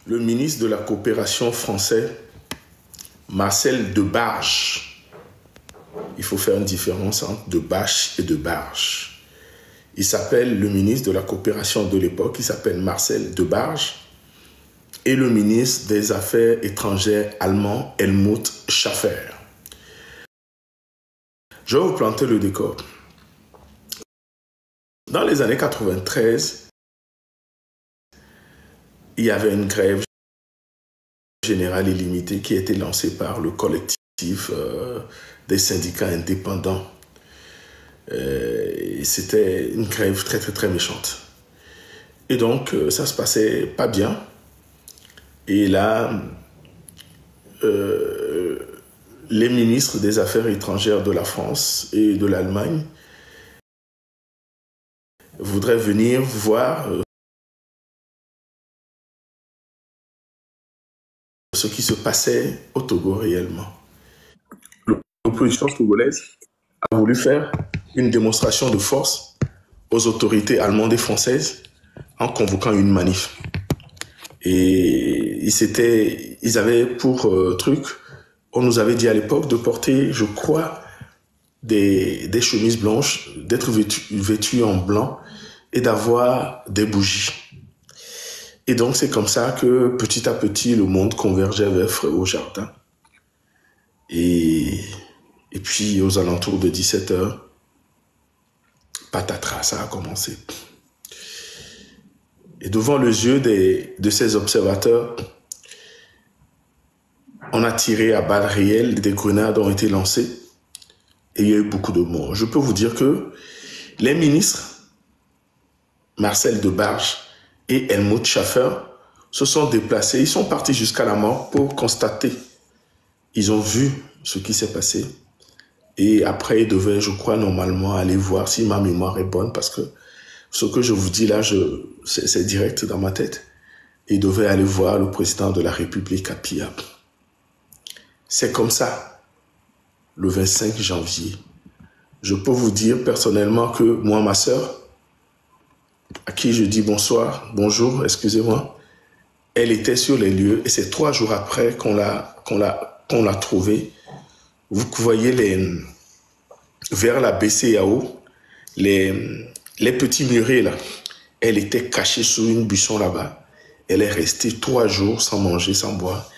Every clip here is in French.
le ministre de la Coopération français, Marcel Debarge. Il faut faire une différence entre Debache et Debarge. Il s'appelle le ministre de la Coopération de l'époque, il s'appelle Marcel Debarge, et le ministre des Affaires étrangères allemand, Helmut Schaffer. Je vais vous planter le décor. Dans les années 93, il y avait une grève générale illimitée qui a été lancée par le collectif des syndicats indépendants. C'était une grève très méchante. Et donc, ça se passait pas bien. Et là, les ministres des Affaires étrangères de la France et de l'Allemagne voudraient venir voir ce qui se passait au Togo réellement. L'opposition togolaise a voulu faire une démonstration de force aux autorités allemandes et françaises en convoquant une manif. Et ils avaient pour truc, on nous avait dit à l'époque de porter, je crois, des chemises blanches, d'être vêtus en blanc et d'avoir des bougies. Et donc c'est comme ça que petit à petit le monde convergeait vers Frérot Jardin. Et puis aux alentours de 17h, patatras, ça a commencé. Et devant les yeux de ces observateurs, on a tiré à balles réelles, des grenades ont été lancées et il y a eu beaucoup de morts. Je peux vous dire que les ministres, Marcel Debarge et Helmut Schaffer, se sont déplacés, ils sont partis jusqu'à la mort pour constater. Ils ont vu ce qui s'est passé et après ils devaient, je crois, normalement aller voir si ma mémoire est bonne parce que ce que je vous dis là, c'est direct dans ma tête. Il devait aller voir le président de la République à Pia. C'est comme ça, le 25 janvier. Je peux vous dire personnellement que moi, ma sœur, à qui je dis bonjour, excusez-moi, elle était sur les lieux et c'est 3 jours après qu'on l'a trouvée. Vous voyez vers la BCAO, les petits murets là, elle était cachée sous une buisson là-bas. Elle est restée 3 jours sans manger, sans boire.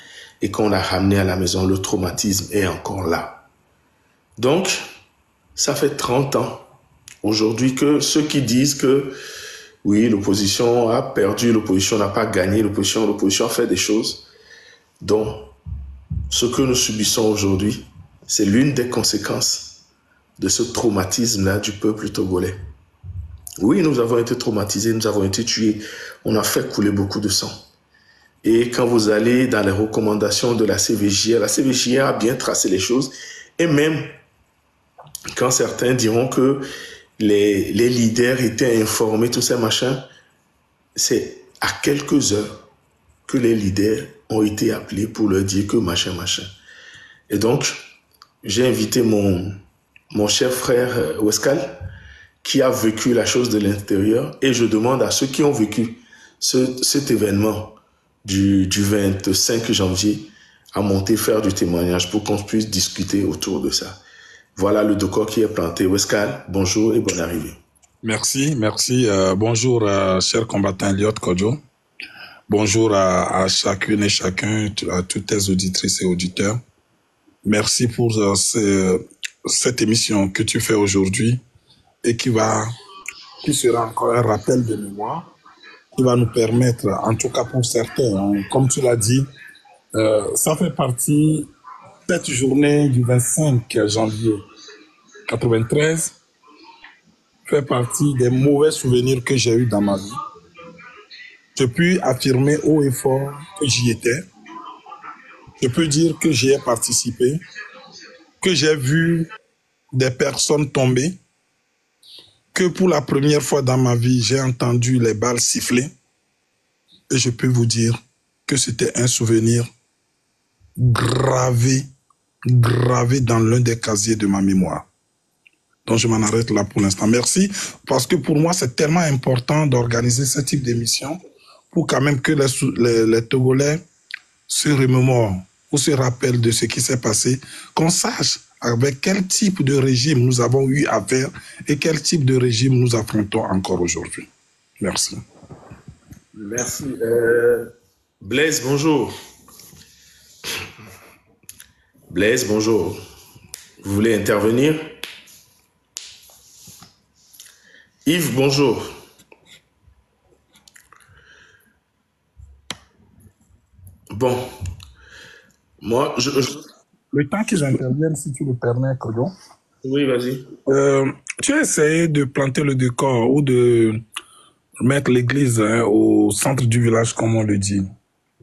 Et quand on l'a ramenée à la maison, le traumatisme est encore là. Donc, ça fait 30 ans aujourd'hui que ceux qui disent que oui, l'opposition a perdu, l'opposition n'a pas gagné, l'opposition a fait des choses. Donc, ce que nous subissons aujourd'hui, c'est l'une des conséquences de ce traumatisme-là du peuple togolais. Oui, nous avons été traumatisés, nous avons été tués, on a fait couler beaucoup de sang. Et quand vous allez dans les recommandations de la CVJR a bien tracé les choses. Et même quand certains diront que les leaders étaient informés, tous ces machins, c'est à quelques heures que les leaders ont été appelés pour leur dire que machin. Et donc, j'ai invité mon cher frère Weskal, qui a vécu la chose de l'intérieur, et je demande à ceux qui ont vécu cet événement du 25 janvier à monter faire du témoignage pour qu'on puisse discuter autour de ça. Voilà le décor qui est planté. Weskal, bonjour et bonne arrivée. Merci. Bonjour, cher combattant Eliott Kodjo. Bonjour à chacune et chacun, à toutes tes auditrices et auditeurs. Merci pour cette émission que tu fais aujourd'hui et qui sera encore un rappel de mémoire, qui va nous permettre, en tout cas pour certains, comme tu l'as dit, ça fait partie, cette journée du 25 janvier 93, fait partie des mauvais souvenirs que j'ai eus dans ma vie. Je peux affirmer haut et fort que j'y étais. Je peux dire que j'y ai participé, que j'ai vu des personnes tomber, que pour la première fois dans ma vie, j'ai entendu les balles siffler. Et je peux vous dire que c'était un souvenir gravé dans l'un des casiers de ma mémoire. Donc je m'en arrête là pour l'instant. Merci, parce que pour moi, c'est tellement important d'organiser ce type d'émission pour quand même que les Togolais se remémorent ou se rappellent de ce qui s'est passé, qu'on sache avec quel type de régime nous avons eu affaire et quel type de régime nous affrontons encore aujourd'hui. Merci. Merci. Blaise, bonjour. Blaise, bonjour. Vous voulez intervenir? Yves, bonjour. Bon, moi, Le temps qu'ils interviennent, si tu le permets, Kodo. Oui, vas-y. Tu as essayé de planter le décor ou de mettre l'église au centre du village, comme on le dit.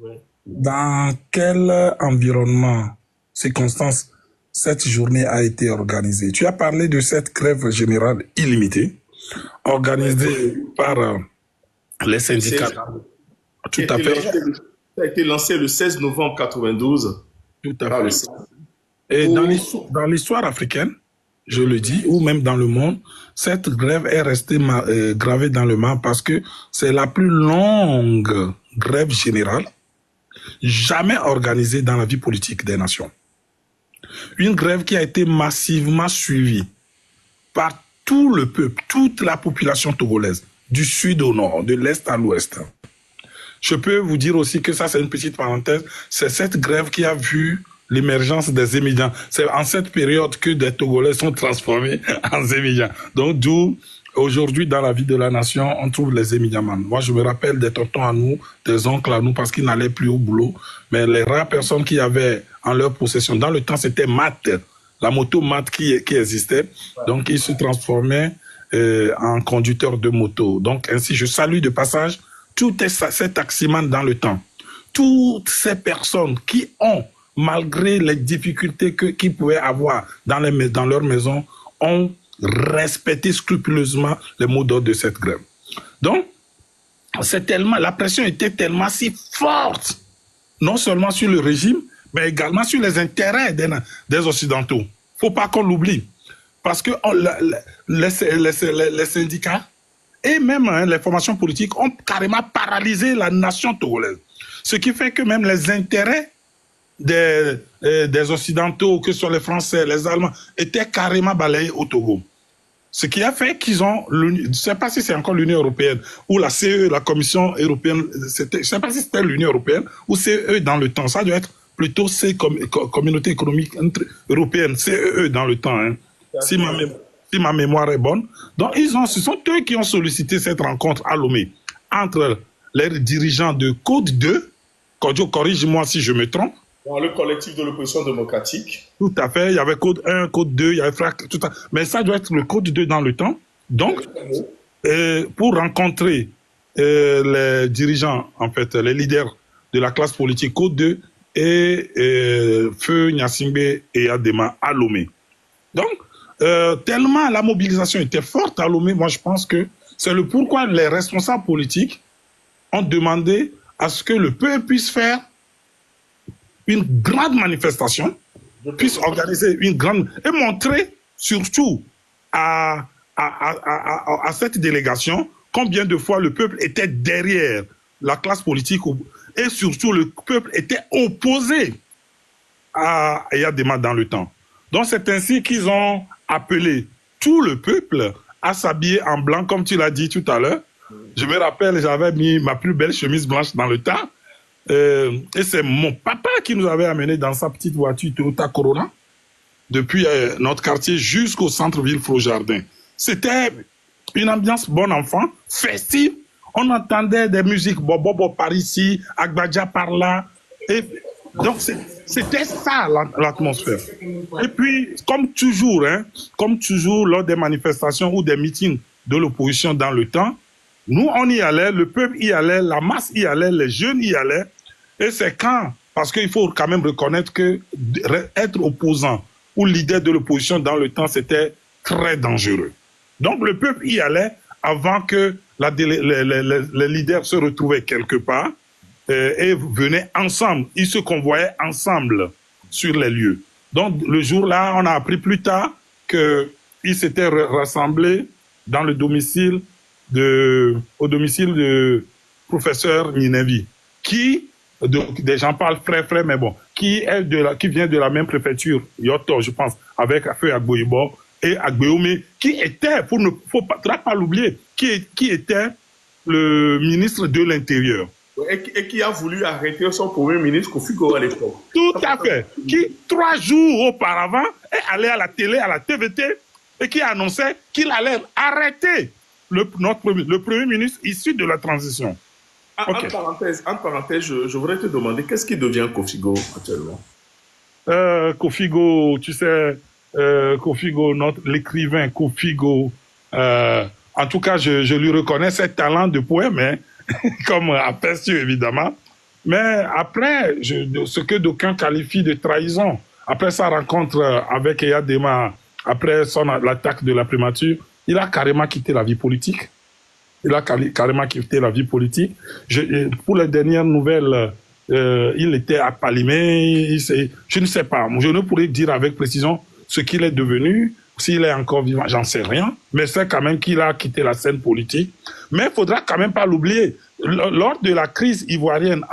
Oui. Dans quel environnement, circonstances, cette journée a été organisée? Tu as parlé de cette grève générale illimitée, organisée par les syndicats. Tout à fait. Ça a été lancé le 16 novembre 92. Tout à fait. Et dans l'histoire africaine, je le dis, ou même dans le monde, cette grève est restée gravée dans le marbre parce que c'est la plus longue grève générale jamais organisée dans la vie politique des nations. Une grève qui a été massivement suivie par tout le peuple, toute la population togolaise, du sud au nord, de l'est à l'ouest. Je peux vous dire aussi que ça, c'est une petite parenthèse, c'est cette grève qui a vu l'émergence des émigrants. C'est en cette période que des Togolais sont transformés en émigrants. Donc, d'où, aujourd'hui, dans la vie de la nation, on trouve les émigrants. Moi, je me rappelle des tontons à nous, des oncles à nous, parce qu'ils n'allaient plus au boulot. Mais les rares personnes qui avaient en leur possession, dans le temps, c'était Mat, la moto Mat qui existait. Donc, ils se transformaient en conducteurs de moto. Donc, ainsi, je salue de passage tout ces taximans dans le temps. Toutes ces personnes qui ont, malgré les difficultés qu'ils pouvaient avoir dans leur maison, ont respecté scrupuleusement les mots d'ordre de cette grève. Donc, la pression était tellement si forte, non seulement sur le régime, mais également sur les intérêts des Occidentaux. Il ne faut pas qu'on l'oublie. Parce que les syndicats et même les formations politiques ont carrément paralysé la nation togolaise. Ce qui fait que même les intérêts des Occidentaux, que ce soit les Français, les Allemands, étaient carrément balayés au Togo. Ce qui a fait qu'ils ont, je ne sais pas si c'est encore l'Union européenne ou la CE, la Commission européenne, je ne sais pas si c'était l'Union européenne ou CE dans le temps. Ça doit être plutôt Communauté économique européenne, CEE dans le temps, hein, si ma mémoire est bonne. Donc, ce sont eux qui ont sollicité cette rencontre à Lomé entre les dirigeants de Code 2, Kodjo, corrige-moi si je me trompe. Dans le collectif de l'opposition démocratique. Tout à fait, il y avait Code 1, Code 2, il y avait FRAC, tout à... mais ça doit être le Code 2 dans le temps. Donc, pour rencontrer les dirigeants, en fait, les leaders de la classe politique Code 2 et Feu Gnassingbé et Adema à Lomé. Donc, tellement la mobilisation était forte à Lomé, moi je pense que c'est le pourquoi les responsables politiques ont demandé à ce que le peuple puisse faire une grande manifestation, puisse organiser une grande... et montrer surtout à cette délégation combien de fois le peuple était derrière la classe politique et surtout le peuple était opposé à Yadema dans le temps. Donc c'est ainsi qu'ils ont appelé tout le peuple à s'habiller en blanc, comme tu l'as dit tout à l'heure. Je me rappelle, j'avais mis ma plus belle chemise blanche dans le temps. Et c'est mon papa qui nous avait amenés dans sa petite voiture Toyota Corona depuis notre quartier jusqu'au centre-ville Fro-Jardin. C'était une ambiance bon enfant, festive. On entendait des musiques Bobo par ici, Agbadja par là. Et donc c'était ça l'atmosphère. Et puis, comme toujours lors des manifestations ou des meetings de l'opposition dans le temps, nous on y allait, le peuple y allait, la masse y allait, les jeunes y allaient. Et c'est parce qu'il faut quand même reconnaître que être opposant ou leader de l'opposition dans le temps, c'était très dangereux. Donc le peuple y allait avant que les leaders se retrouvaient quelque part et venaient ensemble. Ils se convoyaient ensemble sur les lieux. Donc le jour-là, on a appris plus tard qu'ils s'étaient rassemblés dans le domicile au domicile professeur Ninevi, des gens parlent frère, mais bon, qui vient de la même préfecture, Yoto, je pense, avec Afeu Agboibo et Agbeome, qui était, faut pas l'oublier, qui était le ministre de l'Intérieur. Et qui a voulu arrêter son premier ministre Kofi Goro à l'époque. Tout à fait. Qui, 3 jours auparavant, est allé à la télé, à la TVT, et qui annonçait qu'il allait arrêter le premier ministre issu de la transition. Okay. En parenthèse, je voudrais te demander, qu'est-ce qui devient Kofi Goro actuellement? Kofi Goro, tu sais, Kofi Goro, l'écrivain Kofi Goro, en tout cas, je lui reconnais ses talents de poème, hein, comme Apestio, évidemment. Mais après, ce que d'aucuns qualifient de trahison, après sa rencontre avec Eyadema, après l'attaque de la primature, il a carrément quitté la vie politique. Il a carrément quitté la vie politique. Pour les dernières nouvelles, il était à Palimé. Je ne sais pas. Je ne pourrais dire avec précision ce qu'il est devenu. S'il est encore vivant, j'en sais rien. Mais c'est quand même qu'il a quitté la scène politique. Mais il faudra quand même pas l'oublier. Lors de la crise ivoirienne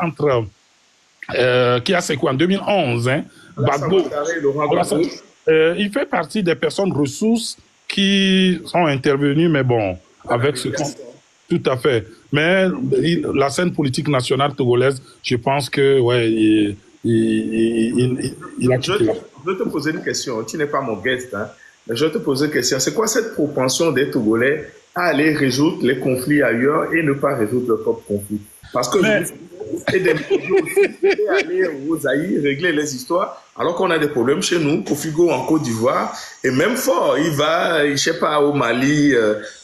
qui a séqué en 2011, hein, Gbagbo, il fait partie des personnes ressources qui sont intervenues, mais bon, avec ce qu'on... Tout à fait. Mais la scène politique nationale togolaise, je pense que, ouais, il a quitté. Je vais te poser une question. Tu n'es pas mon guest, hein. Mais je vais te poser une question. C'est quoi cette propension des Togolais à aller résoudre les conflits ailleurs et ne pas résoudre leurs propres conflits? Parce que et des aussi aller au Zaïre régler les histoires, alors qu'on a des problèmes chez nous, Kofi Goro en Côte d'Ivoire, et même fort, il va, je sais pas, au Mali,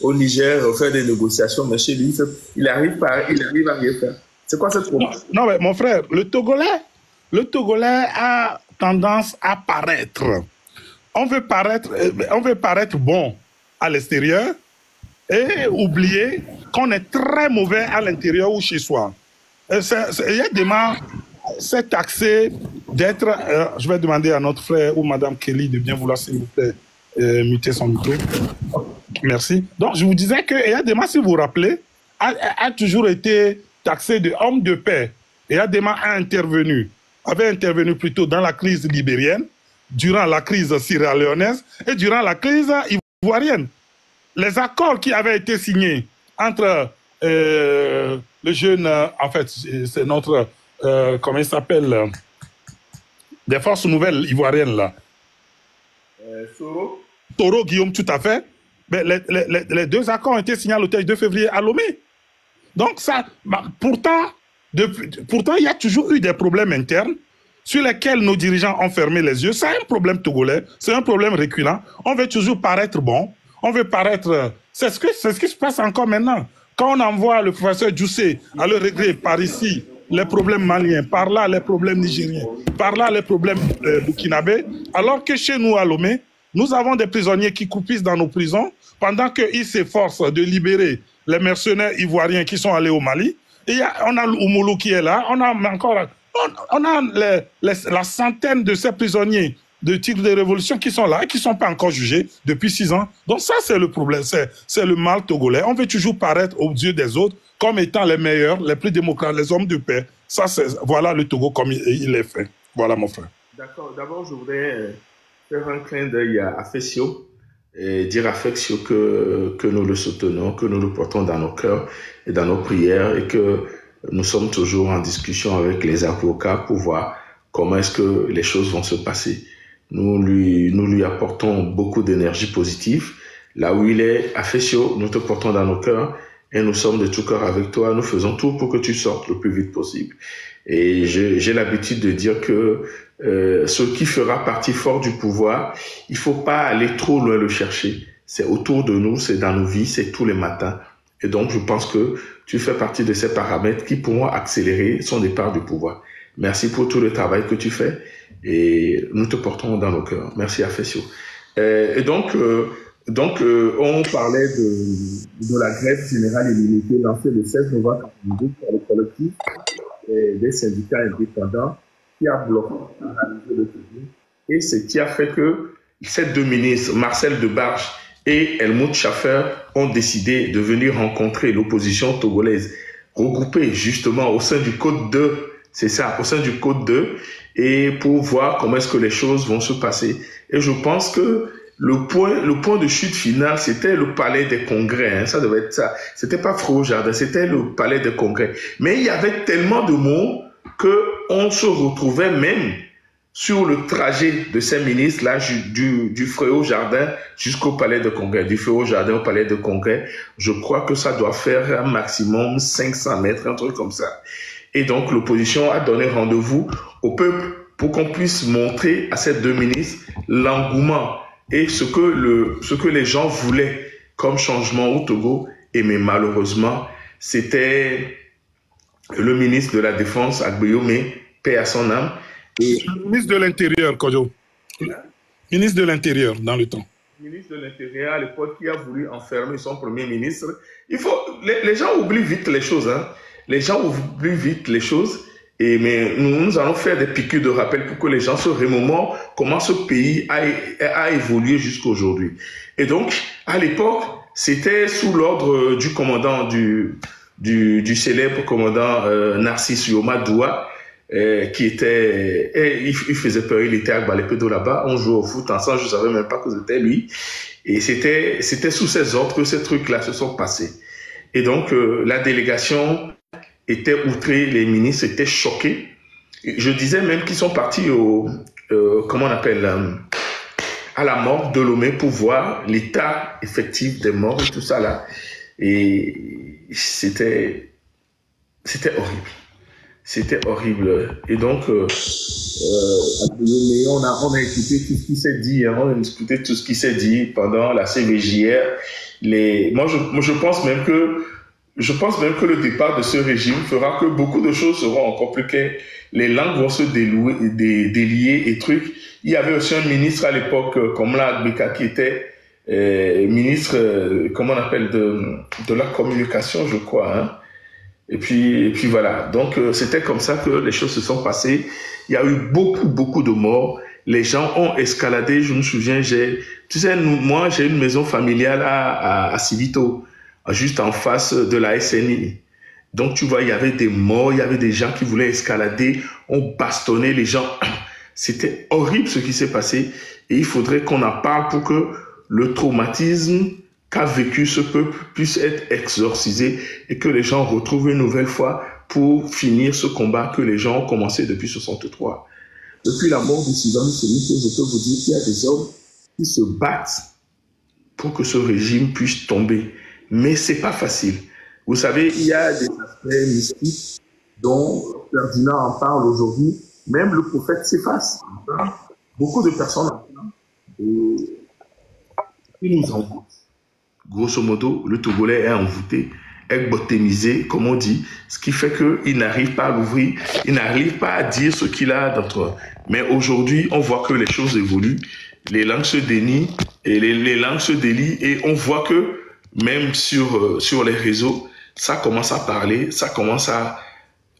au Niger, faire des négociations, mais chez lui, il arrive à rien faire. C'est quoi cette proposition? Non, mais mon frère, le Togolais a tendance à paraître. On veut paraître bon à l'extérieur et oublier qu'on est très mauvais à l'intérieur ou chez soi. Eyadema s'est taxé d'être... je vais demander à notre frère ou Madame Kelly de bien vouloir, s'il vous plaît, muter son micro. Merci. Donc, je vous disais que Eyadema, si vous vous rappelez, a toujours été taxé d'homme de paix. Eyadema avait intervenu plutôt dans la crise libérienne, durant la crise sierra-léonaise et durant la crise ivoirienne. Les accords qui avaient été signés entre le jeune, en fait, c'est notre, comment il s'appelle, des forces nouvelles ivoiriennes, là. Toro Guillaume, tout à fait. Mais les 2 accords ont été signés à l'hôtel 2 février à Lomé. Donc, ça, pourtant, il y a toujours eu des problèmes internes sur lesquels nos dirigeants ont fermé les yeux. C'est un problème togolais, c'est un problème récurrent. On veut toujours paraître bon, on veut paraître... C'est ce qui se passe encore maintenant. Quand on envoie le professeur Djoussé à le régler par ici, les problèmes maliens, par là les problèmes nigériens, par là les problèmes burkinabés, alors que chez nous à Lomé, nous avons des prisonniers qui croupissent dans nos prisons pendant qu'ils s'efforcent de libérer les mercenaires ivoiriens qui sont allés au Mali. Et on a l'Oumoulou qui est là, on a la centaine de ces prisonniers de tirs de révolution qui sont là et qui ne sont pas encore jugés depuis 6 ans. Donc ça, c'est le problème, c'est le mal togolais. On veut toujours paraître aux yeux des autres comme étant les meilleurs, les plus démocrates, les hommes de paix. Ça, voilà le Togo comme il est fait. Voilà, mon frère. D'accord. D'abord, je voudrais faire un clin d'œil à Afesio et dire à Afesio que nous le soutenons, que nous le portons dans nos cœurs et dans nos prières et que nous sommes toujours en discussion avec les avocats pour voir comment est-ce que les choses vont se passer. Nous lui apportons beaucoup d'énergie positive. Là où il est, Afesio, nous te portons dans nos cœurs et nous sommes de tout cœur avec toi. Nous faisons tout pour que tu sortes le plus vite possible. Et j'ai l'habitude de dire que ce qui fera partie fort du pouvoir, il faut pas aller trop loin le chercher. C'est autour de nous, c'est dans nos vies, c'est tous les matins. Et donc, je pense que tu fais partie de ces paramètres qui pourront accélérer son départ du pouvoir. Merci pour tout le travail que tu fais et nous te portons dans nos cœurs. Merci Afesio. Et donc, on parlait de la grève générale illimitée lancée le 16 novembre 2012 par le collectif des syndicats indépendants qui a bloqué le pays. Et ce qui a fait que ces 2 ministres, Marcel Debarge et Helmut Schaffer, ont décidé de venir rencontrer l'opposition togolaise regrouper justement au sein du Code 2, c'est ça, au sein du Code 2, et pour voir comment est-ce que les choses vont se passer. Et je pense que le point de chute final, c'était le palais des congrès. Hein, ça devait être ça. C'était pas Fréau Jardin, c'était le palais des congrès. Mais il y avait tellement de monde qu'on se retrouvait même sur le trajet de ces ministres-là, du Fréau Jardin jusqu'au palais de congrès, du Fréau Jardin au palais de congrès. Je crois que ça doit faire un maximum 500 mètres, un truc comme ça. Et donc, l'opposition a donné rendez-vous au peuple pour qu'on puisse montrer à ces deux ministres l'engouement et ce que les gens voulaient comme changement au Togo. Et mais malheureusement, c'était le ministre de la Défense, Agbeyome, paix à son âme. Et le ministre de l'Intérieur, Kodjo. Ministre de l'Intérieur, dans le temps. Le ministre de l'Intérieur, à l'époque, qui a voulu enfermer son premier ministre. Les gens oublient vite les choses. Hein. Les gens oublient vite les choses. Mais nous allons faire des piqûres de rappel pour que les gens se remémorent comment ce pays a évolué jusqu'à aujourd'hui. Et donc, à l'époque, c'était sous l'ordre du commandant, du célèbre commandant Narcisse Yoma Doua, qui était, il faisait peur, il était à Gbalepedo là-bas, on jouait au foot ensemble, je ne savais même pas que c'était lui. Et c'était sous ses ordres que ces trucs-là se sont passés. Et donc, la délégation étaient outrés, les ministres étaient choqués. Je disais même qu'ils sont partis comment on appelle, à la mort de Lomé pour voir l'état effectif des morts et tout ça là. Et c'était horrible. C'était horrible. Et donc, on a écouté tout ce qui s'est dit, hein, on a écouté tout ce qui s'est dit pendant la CVJR. Moi, je pense même que le départ de ce régime fera que beaucoup de choses seront encore plus claires. Les langues vont se délier et trucs. Il y avait aussi un ministre à l'époque, comme là, Agbeka, qui était ministre, comment on appelle, de la communication, je crois. Hein. Et puis voilà. Donc, c'était comme ça que les choses se sont passées. Il y a eu beaucoup de morts. Les gens ont escaladé. Je me souviens, moi, j'ai une maison familiale à Sibito, juste en face de la SNI. Donc, tu vois, il y avait des morts, il y avait des gens qui voulaient escalader, on bastonnait les gens. C'était horrible ce qui s'est passé et il faudrait qu'on en parle pour que le traumatisme qu'a vécu ce peuple puisse être exorcisé et que les gens retrouvent une nouvelle fois pour finir ce combat que les gens ont commencé depuis 63. Depuis la mort de Sylvain Mussolini, je peux vous dire qu'il y a des hommes qui se battent pour que ce régime puisse tomber. Mais c'est pas facile. Vous savez, il y a des aspects mystiques dont Ferdinand en parle aujourd'hui. Même le prophète s'efface. Beaucoup de personnes qui nous envoûtent. Grosso modo, le Togolais est envoûté, est botémisé, comme on dit, ce qui fait qu'il n'arrive pas à l'ouvrir, il n'arrive pas à dire ce qu'il a d'entre. Mais aujourd'hui, on voit que les choses évoluent, les langues se dénient, et les langues se délient, et on voit que même sur les réseaux, ça commence à parler, ça commence à...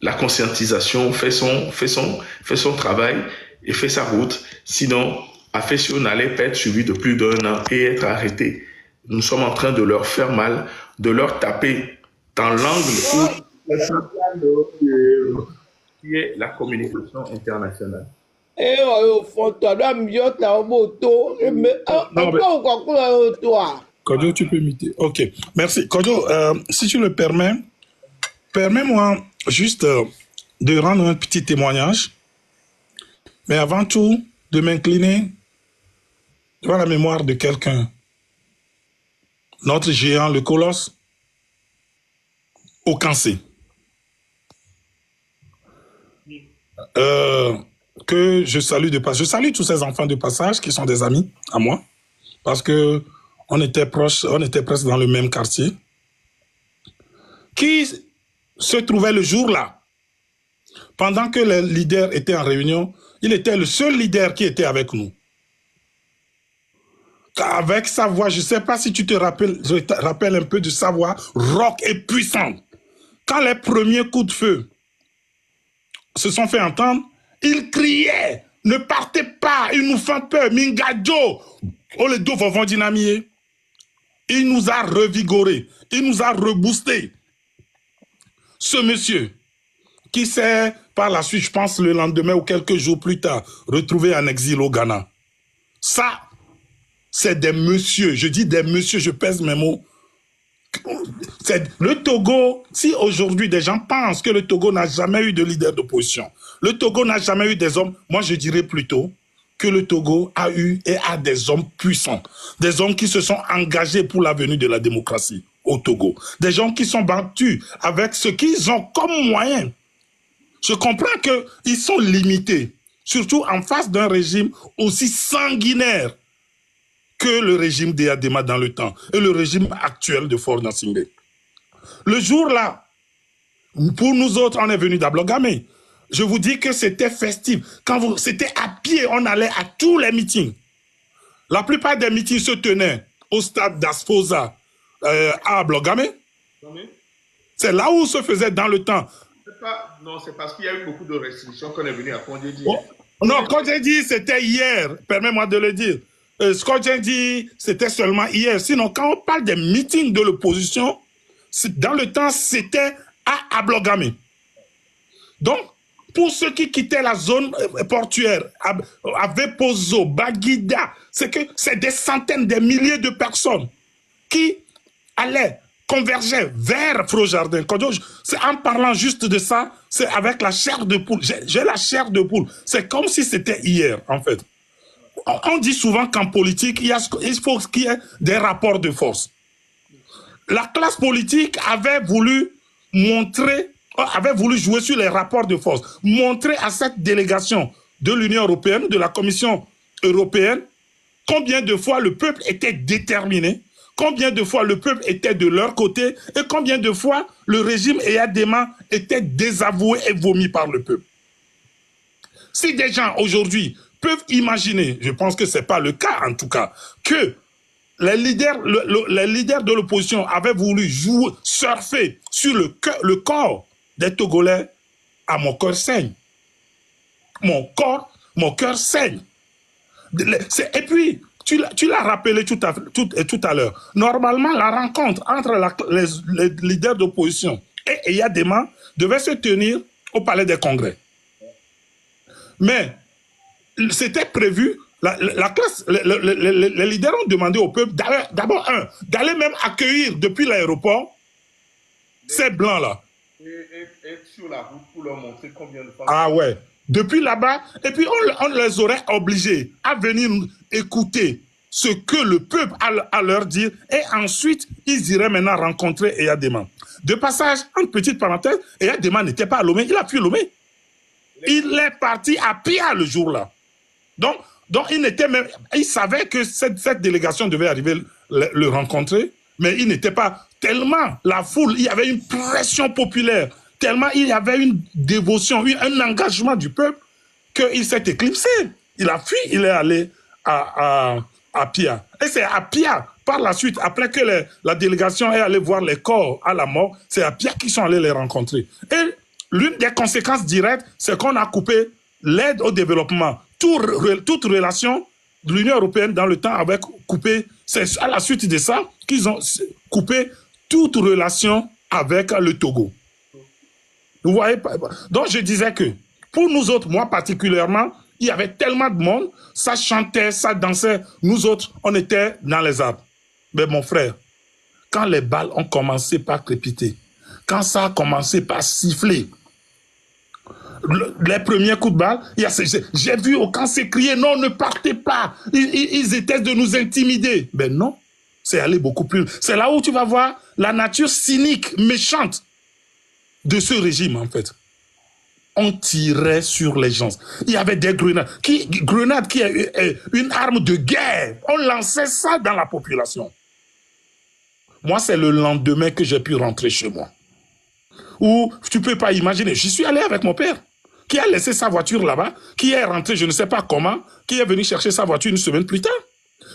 La conscientisation fait son travail et fait sa route. Sinon, Afesio n'allait pas être suivi de plus d'1 an et être arrêté. Nous sommes en train de leur faire mal, de leur taper dans l'angle qui est la communication internationale. Kodjo, tu peux imiter. Ok, merci. Kodjo, si tu le permets, permets-moi juste de rendre un petit témoignage, mais avant tout, de m'incliner devant la mémoire de quelqu'un. Notre géant, le colosse, Okansé. Que je salue de passage. Je salue tous ces enfants de passage qui sont des amis à moi, parce que on était proches, on était presque dans le même quartier, qui se trouvait le jour-là, pendant que les leaders étaient en réunion, il était le seul leader qui était avec nous. Avec sa voix, je ne sais pas si tu te rappelles, je te rappelle un peu de sa voix rauque et puissante. Quand les premiers coups de feu se sont fait entendre, il criait, ne partez pas, ils nous font peur, Mingadjo, oh les deux vont dynamier. Il nous a revigorés, il nous a reboostés. Ce monsieur, qui s'est par la suite, je pense le lendemain ou quelques jours plus tard, retrouvé en exil au Ghana. Ça, c'est des messieurs, je dis des messieurs, je pèse mes mots. Le Togo, si aujourd'hui des gens pensent que le Togo n'a jamais eu de leader d'opposition, le Togo n'a jamais eu des hommes, moi je dirais plutôt que le Togo a eu et a des hommes puissants, des hommes qui se sont engagés pour la venue de la démocratie au Togo, des gens qui sont battus avec ce qu'ils ont comme moyen. Je comprends qu'ils sont limités, surtout en face d'un régime aussi sanguinaire que le régime d'Eyadema dans le temps et le régime actuel de Faure Gnassingbé. Le jour-là, pour nous autres, on est venus d'Ablogame. Je vous dis que c'était festif. C'était à pied, on allait à tous les meetings. La plupart des meetings se tenaient au stade d'Asfosa à Ablogame. C'est là où se faisait dans le temps. Non, c'est parce qu'il y a eu beaucoup de restrictions qu'on est venu à Kondjedji. Oh, non, Kondjedji, c'était hier. Permets-moi de le dire. Ce que j'ai dit, c'était seulement hier. Sinon, quand on parle des meetings de l'opposition, dans le temps, c'était à Ablogame. Donc, pour ceux qui quittaient la zone portuaire, à Vepozo, Baguida, c'est des centaines, des milliers de personnes qui allaient, convergeaient vers Frojardin. En parlant juste de ça, c'est avec la chair de poule. J'ai la chair de poule. C'est comme si c'était hier, en fait. On dit souvent qu'en politique, il faut qu'il y ait des rapports de force. La classe politique avait voulu jouer sur les rapports de force, montrer à cette délégation de l'Union européenne, de la Commission européenne, combien de fois le peuple était déterminé, combien de fois le peuple était de leur côté et combien de fois le régime Eyadema était désavoué et vomi par le peuple. Si des gens aujourd'hui peuvent imaginer, je pense que ce n'est pas le cas en tout cas, que les leaders de l'opposition avaient voulu surfer sur le corps des Togolais, à mon cœur saigne. Mon cœur saigne. Et puis, tu l'as rappelé tout à l'heure. Normalement, la rencontre entre les leaders d'opposition et Eyadema devait se tenir au Palais des Congrès. Mais c'était prévu, les leaders ont demandé au peuple d'abord, d'aller même accueillir depuis l'aéroport ces blancs-là. Et sur la route pour leur montrer combien de fois. Ah ouais. Depuis là-bas, et puis on les aurait obligés à venir écouter ce que le peuple a à leur dire, et ensuite, ils iraient maintenant rencontrer Eyadema. De passage, en petite parenthèse, Eyadema n'était pas à Lomé, il a fui Lomé. Il est parti à Pia le jour-là. Donc il savait que cette délégation devait arriver le rencontrer, mais il n'était pas tellement la foule, il y avait une pression populaire, tellement il y avait une dévotion, un engagement du peuple, qu'il s'est éclipsé. Il a fui, il est allé à Pia. Et c'est à Pia, par la suite, après que la délégation est allée voir les corps à la mort, c'est à Pia qu'ils sont allés les rencontrer. Et l'une des conséquences directes, c'est qu'on a coupé l'aide au développement. Toute relation de l'Union européenne dans le temps avait coupé, c'est à la suite de ça qu'ils ont coupé toute relation avec le Togo. Vous voyez? Donc je disais que, pour nous autres, moi particulièrement, il y avait tellement de monde, ça chantait, ça dansait, nous autres, on était dans les arbres. Mais mon frère, quand les balles ont commencé par crépiter, quand ça a commencé par siffler, les premiers coups de balle, j'ai vu au camp s'écrier, non, ne partez pas, ils étaient de nous intimider. Mais non, c'est aller beaucoup plus. C'est là où tu vas voir la nature cynique, méchante de ce régime, en fait. On tirait sur les gens. Il y avait des grenades. Grenades qui est une arme de guerre. On lançait ça dans la population. Moi, c'est le lendemain que j'ai pu rentrer chez moi. Ou tu peux pas imaginer, je suis allé avec mon père, qui a laissé sa voiture là-bas, qui est rentré, je ne sais pas comment, qui est venu chercher sa voiture une semaine plus tard.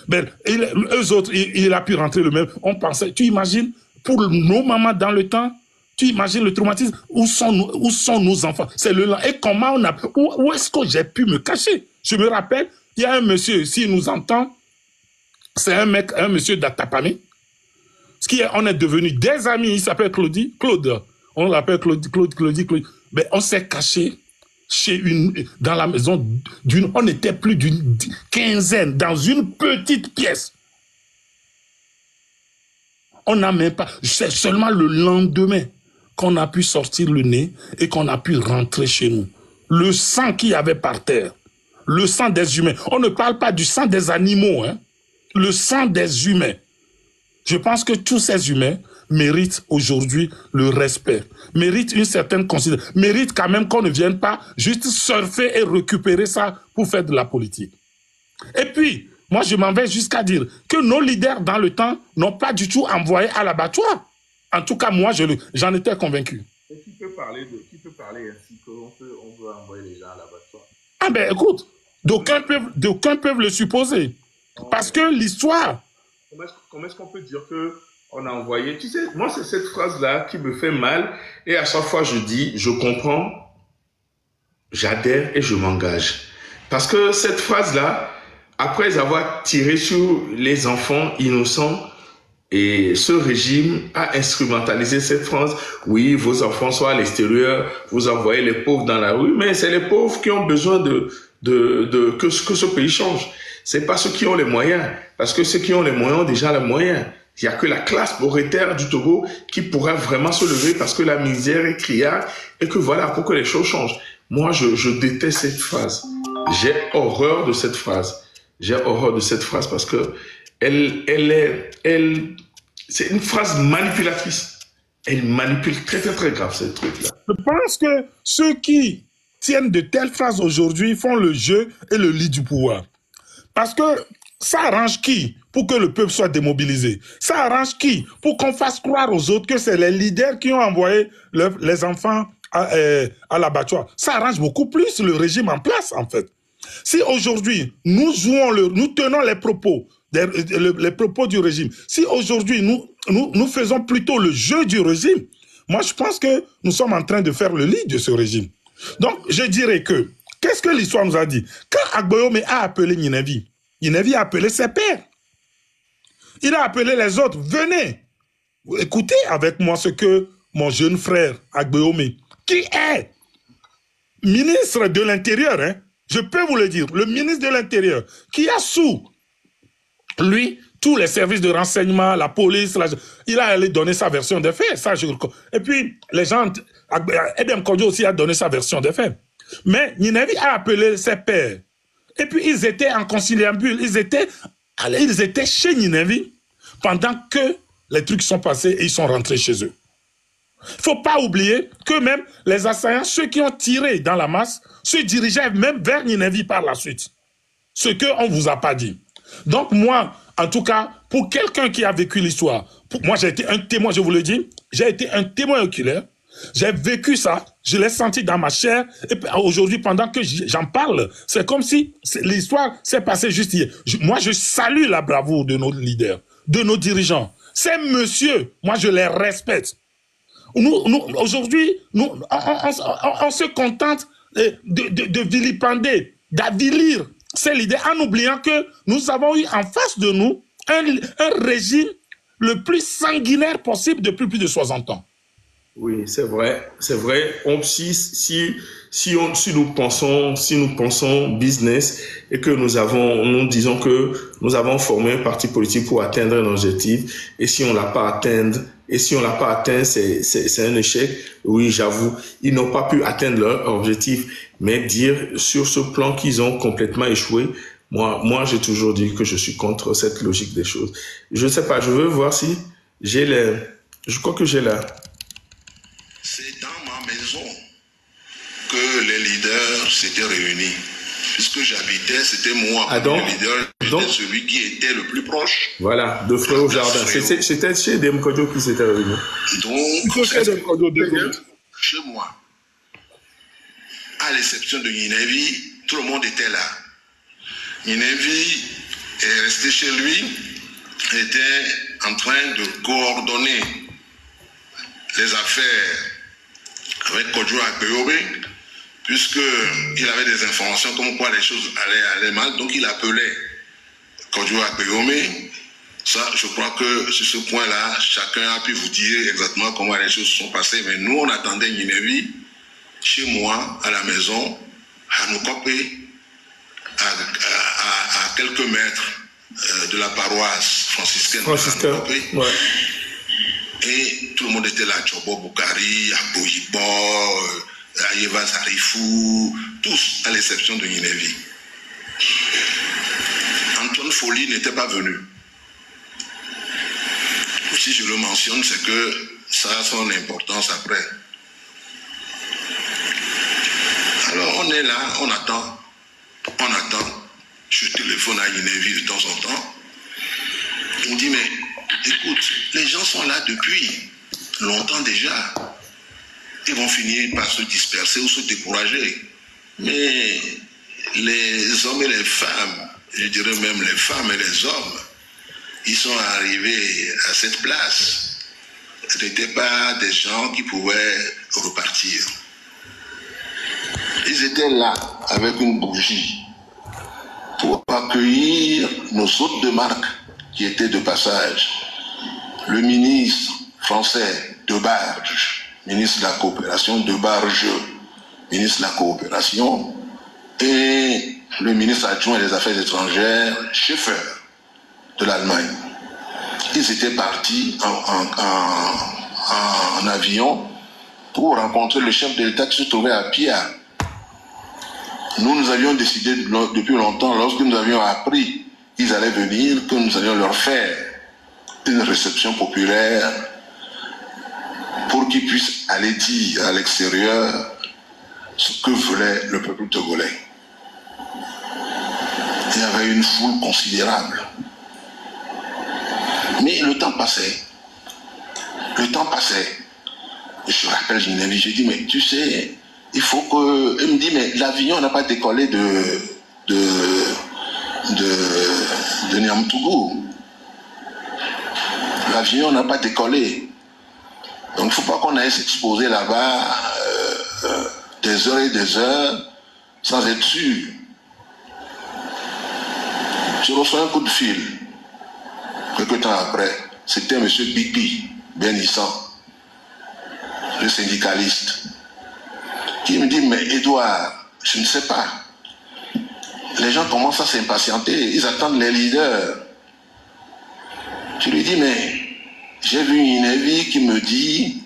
Ben, eux autres, il a pu rentrer le même. On pensait, tu imagines, pour nos mamans dans le temps, tu imagines le traumatisme, où sont nos enfants? C'est et comment on a, où est-ce que j'ai pu me cacher? Je me rappelle, il y a un monsieur, s'il nous entend, c'est un monsieur d'Atapamé, on est devenus des amis, il s'appelle Claude. on l'appelle Claudie. Mais on s'est caché dans la maison on était plus d'une quinzaine, dans une petite pièce. On n'a même pas, c'est seulement le lendemain qu'on a pu sortir le nez et qu'on a pu rentrer chez nous. Le sang qu'il y avait par terre, le sang des humains. On ne parle pas du sang des animaux, hein. Le sang des humains. Je pense que tous ces humains méritent aujourd'hui le respect, méritent une certaine considération, méritent quand même qu'on ne vienne pas juste surfer et récupérer ça pour faire de la politique. Et puis, moi je m'en vais jusqu'à dire que nos leaders dans le temps n'ont pas du tout envoyé à l'abattoir. En tout cas, moi j'en étais convaincu. Et qui peut parler ainsi qu'on peut envoyer les gens à l'abattoir? Ah ben écoute, d'aucuns peuvent le supposer. Parce que l'histoire... Comment est-ce qu'on peut dire qu'on a envoyé? Tu sais, moi, c'est cette phrase-là qui me fait mal. Et à chaque fois, je dis, je comprends, j'adhère et je m'engage. Parce que cette phrase-là, après avoir tiré sur les enfants innocents, et ce régime a instrumentalisé cette phrase. Oui, vos enfants sont à l'extérieur, vous envoyez les pauvres dans la rue, mais c'est les pauvres qui ont besoin que ce pays change. C'est pas ceux qui ont les moyens, parce que ceux qui ont les moyens ont déjà les moyens. Il n'y a que la classe prolétaire du Togo qui pourra vraiment se lever parce que la misère est criarde et que voilà, pour que les choses changent. Moi, je déteste cette phrase. J'ai horreur de cette phrase. J'ai horreur de cette phrase parce que c'est une phrase manipulatrice. Elle manipule très, très, très grave, ce truc-là. Je pense que ceux qui tiennent de telles phrases aujourd'hui font le jeu et le lit du pouvoir. Parce que ça arrange qui pour que le peuple soit démobilisé? Ça arrange qui pour qu'on fasse croire aux autres que c'est les leaders qui ont envoyé les enfants à l'abattoir? Ça arrange beaucoup plus le régime en place, en fait. Si aujourd'hui, nous tenons les propos, les propos du régime, si aujourd'hui, nous faisons plutôt le jeu du régime, moi, je pense que nous sommes en train de faire le lit de ce régime. Donc, je dirais que, qu'est-ce que l'histoire nous a dit? Quand Agboyome a appelé Ninevi, Ninevi a appelé ses pères. Il a appelé les autres. Venez, écoutez avec moi ce que mon jeune frère Agboyome, qui est ministre de l'Intérieur, hein, je peux vous le dire, le ministre de l'Intérieur, qui a sous lui tous les services de renseignement, la police, il a allé donner sa version des faits. Ça, et puis, les gens, Ebem Kodjo aussi a donné sa version des faits. Mais Ninevi a appelé ses pères. Et puis, ils étaient en conciliabule. Ils étaient chez Ninevi pendant que les trucs sont passés et ils sont rentrés chez eux. Il ne faut pas oublier que même les assaillants, ceux qui ont tiré dans la masse, se dirigeaient même vers Ninevi par la suite. Ce qu'on ne vous a pas dit. Donc moi, en tout cas, pour quelqu'un qui a vécu l'histoire, moi j'ai été un témoin, je vous le dis, j'ai été un témoin oculaire. J'ai vécu ça, je l'ai senti dans ma chair, et aujourd'hui, pendant que j'en parle, c'est comme si l'histoire s'est passée juste hier. Moi, je salue la bravoure de nos leaders, de nos dirigeants. Ces messieurs, moi, je les respecte. Aujourd'hui, on se contente de vilipender, d'avilir ces leaders en oubliant que nous avons eu en face de nous un régime le plus sanguinaire possible depuis plus de 60 ans. Oui, c'est vrai, c'est vrai. Si nous pensons business et que nous disons que nous avons formé un parti politique pour atteindre un objectif, et si on l'a pas atteint, c'est un échec. Oui, j'avoue, ils n'ont pas pu atteindre leur objectif, mais dire sur ce plan qu'ils ont complètement échoué. Moi, j'ai toujours dit que je suis contre cette logique des choses. Je sais pas, je veux voir si je crois que j'ai là. C'est dans ma maison que les leaders s'étaient réunis. Puisque j'habitais, c'était moi, le leader, celui qui était le plus proche. Voilà, de Frère au Jardin. C'était chez Dem Kodjo qui s'était réuni. Donc, chez moi, à l'exception de Ninevi, tout le monde était là. Ninevi est resté chez lui, était en train de coordonner les affaires avec Kodjo Agboyome, puisqu'il avait des informations comme quoi les choses allaient mal, donc il appelait Kodjo Agboyome, Ça, je crois que sur ce point-là, chacun a pu vous dire exactement comment les choses se sont passées. Mais nous, on attendait Ninevi, chez moi, à la maison, à Nukope, à quelques mètres de la paroisse franciscaine. Ouais. Et tout le monde était là, Tchobo Boukari, à Boyibo, à Yeva Zarifou, tous, à l'exception de Ninevi. Antoine Folly n'était pas venu. Si je le mentionne, c'est que ça a son importance après. Alors on est là, on attend. Je téléphone à Ninevi de temps en temps. Il me dit, mais écoute, les gens sont là depuis longtemps déjà. Ils vont finir par se disperser ou se décourager. Mais les hommes et les femmes, je dirais même les femmes et les hommes, ils sont arrivés à cette place. Ce n'étaient pas des gens qui pouvaient repartir. Ils étaient là avec une bougie pour accueillir nos hôtes de marque qui étaient de passage. Le ministre français Debarge, ministre de la coopération, Debarge, ministre de la coopération, et le ministre adjoint des Affaires étrangères, Schäfer, de l'Allemagne. Ils étaient partis en avion pour rencontrer le chef de l'État qui se trouvait à Pia. Nous avions décidé depuis longtemps, lorsque nous avions appris qu'ils allaient venir, que nous allions leur faire une réception populaire pour qu'ils puissent aller dire à l'extérieur ce que voulait le peuple togolais. Il y avait une foule considérable. Mais le temps passait. Je rappelle Ninevi, j'ai dit, mais tu sais, il faut que... Il me dit, mais l'avion n'a pas décollé de Niamtougou. L'avion n'a pas décollé. Donc il ne faut pas qu'on aille s'exposer là-bas des heures et des heures sans être sûr. Je reçois un coup de fil. Quelque temps après, c'était M. Bibi Benissan, le syndicaliste, qui me dit, mais Edouard, je ne sais pas. Les gens commencent à s'impatienter, ils attendent les leaders. Je lui dis, mais j'ai vu Ninevi qui me dit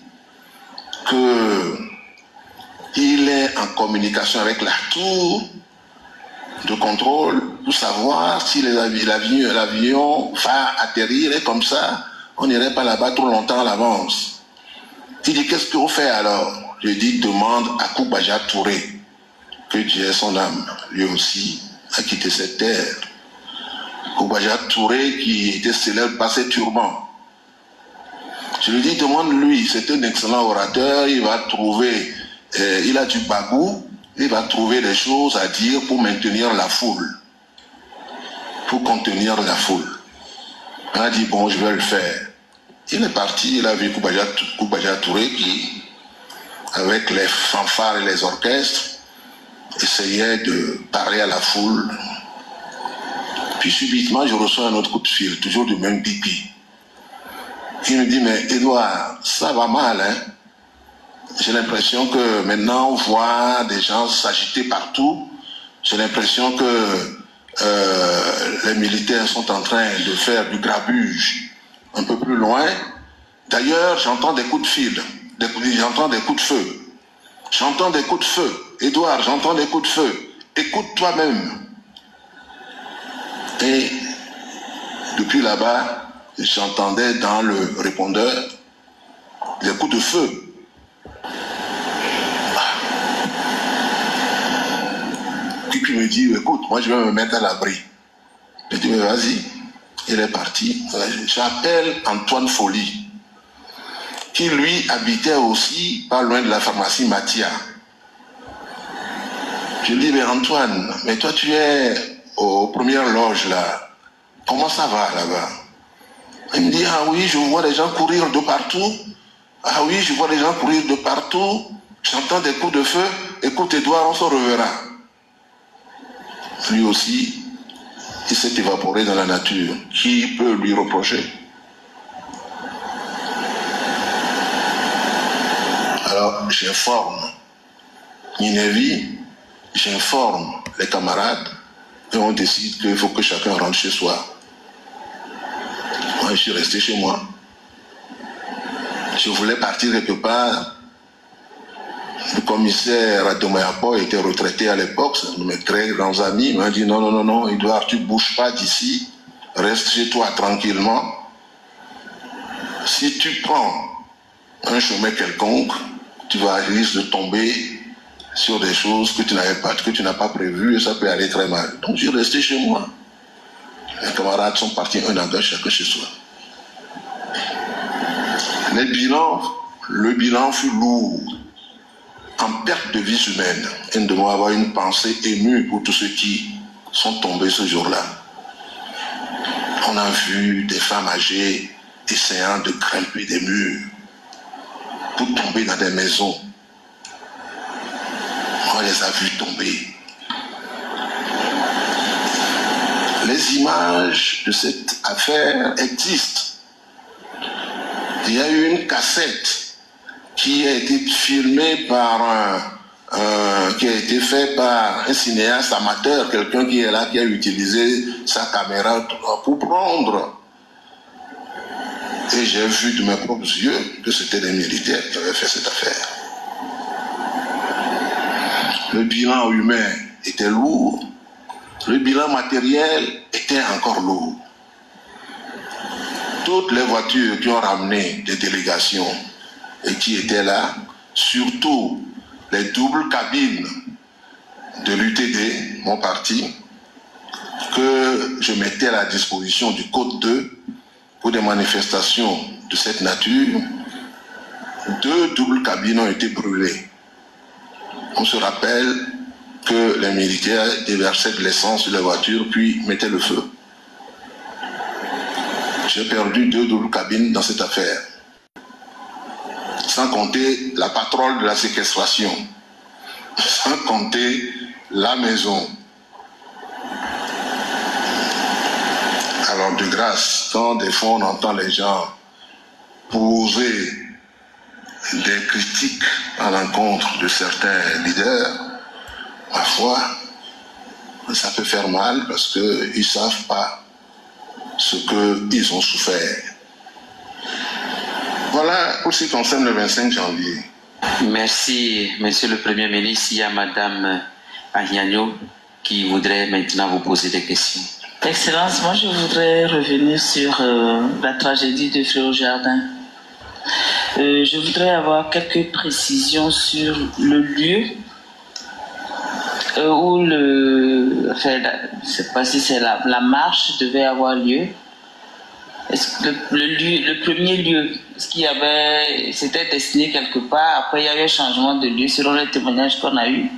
qu'il est en communication avec la tour de contrôle pour savoir si l'avion va atterrir et comme ça, on n'irait pas là-bas trop longtemps à l'avance. Il dit, qu'est-ce qu'on fait alors? Je dis, demande à Koubaja Touré, que Dieu ait son âme, lui aussi a quitté cette terre. Koubaja Touré qui était célèbre par ses turbans. Je lui dis, demande-lui, c'est un excellent orateur, il va trouver, il a du bagou, il va trouver des choses à dire pour maintenir la foule, pour contenir la foule. On a dit, bon, je vais le faire. Il est parti, il a vu Koubaja Touré qui, avec les fanfares et les orchestres, essayait de parler à la foule. Puis subitement, je reçois un autre coup de fil, toujours du même pipi. Il me dit, mais Edouard, ça va mal, hein? J'ai l'impression que maintenant on voit des gens s'agiter partout. J'ai l'impression que les militaires sont en train de faire du grabuge un peu plus loin. D'ailleurs, j'entends des coups de fil, j'entends des coups de feu. J'entends des coups de feu. Edouard, j'entends des coups de feu. Écoute toi-même. Et depuis là-bas, j'entendais dans le répondeur des coups de feu. Puis me dit, écoute, moi je vais me mettre à l'abri. Je dis, mais vas-y. Il est parti. J'appelle Antoine Folly, qui lui habitait aussi pas loin de la pharmacie Mathia. Je lui dis, mais Antoine, mais toi tu es aux premières loges là. Comment ça va là-bas? Il me dit, ah oui, je vois les gens courir de partout. Ah oui, je vois les gens courir de partout. J'entends des coups de feu. Écoute Edouard, on se reverra. Lui aussi, il s'est évaporé dans la nature. Qui peut lui reprocher? Alors, j'informe Ninévi, j'informe les camarades, et on décide qu'il faut que chacun rentre chez soi. Moi, je suis resté chez moi. Je voulais partir quelque part. Le commissaire Adomayapo était retraité à l'époque, c'est un de mes très grands amis. Il m'a dit non, non, non, non, Edouard, tu ne bouges pas d'ici, reste chez toi tranquillement. Si tu prends un chemin quelconque, tu vas risquer de tomber sur des choses que tu n'as pas prévues et ça peut aller très mal. Donc je suis resté chez moi. Les camarades sont partis un à gauche, chacun chez soi. Le bilan fut lourd, en perte de vie humaine. Et nous devons avoir une pensée émue pour tous ceux qui sont tombés ce jour-là. On a vu des femmes âgées essayant de grimper des murs pour tomber dans des maisons. On les a vus tomber. Les images de cette affaire existent. Il y a eu une cassette qui a été filmée qui a été faite par un cinéaste amateur, quelqu'un qui est là, qui a utilisé sa caméra pour prendre. Et j'ai vu de mes propres yeux que c'était des militaires qui avaient fait cette affaire. Le bilan humain était lourd, le bilan matériel était encore lourd. Toutes les voitures qui ont ramené des délégations et qui étaient là, surtout les doubles cabines de l'UTD, mon parti, que je mettais à la disposition du Code 2 pour des manifestations de cette nature, 2 doubles cabines ont été brûlées. On se rappelle que les militaires déversaient de l'essence sur les voitures puis mettaient le feu. J'ai perdu 2 doubles cabines dans cette affaire. Sans compter la patrouille de la séquestration. Sans compter la maison. Alors de grâce, quand des fois on entend les gens poser des critiques à l'encontre de certains leaders, ma foi, ça peut faire mal parce qu'ils ne savent pas ce qu'ils ont souffert. Voilà pour ce qui concerne le 25 janvier. Merci, Monsieur le Premier ministre. Il y a Madame Agnagno qui voudrait maintenant vous poser des questions. Excellence, moi je voudrais revenir sur la tragédie de Fréau-Jardin. Je voudrais avoir quelques précisions sur le lieu où je ne sais pas si c'est la marche devait avoir lieu. Est-ce que le premier lieu, est-ce qu'il y avait, c'était destiné quelque part, après il y avait un changement de lieu selon les témoignages qu'on a eus,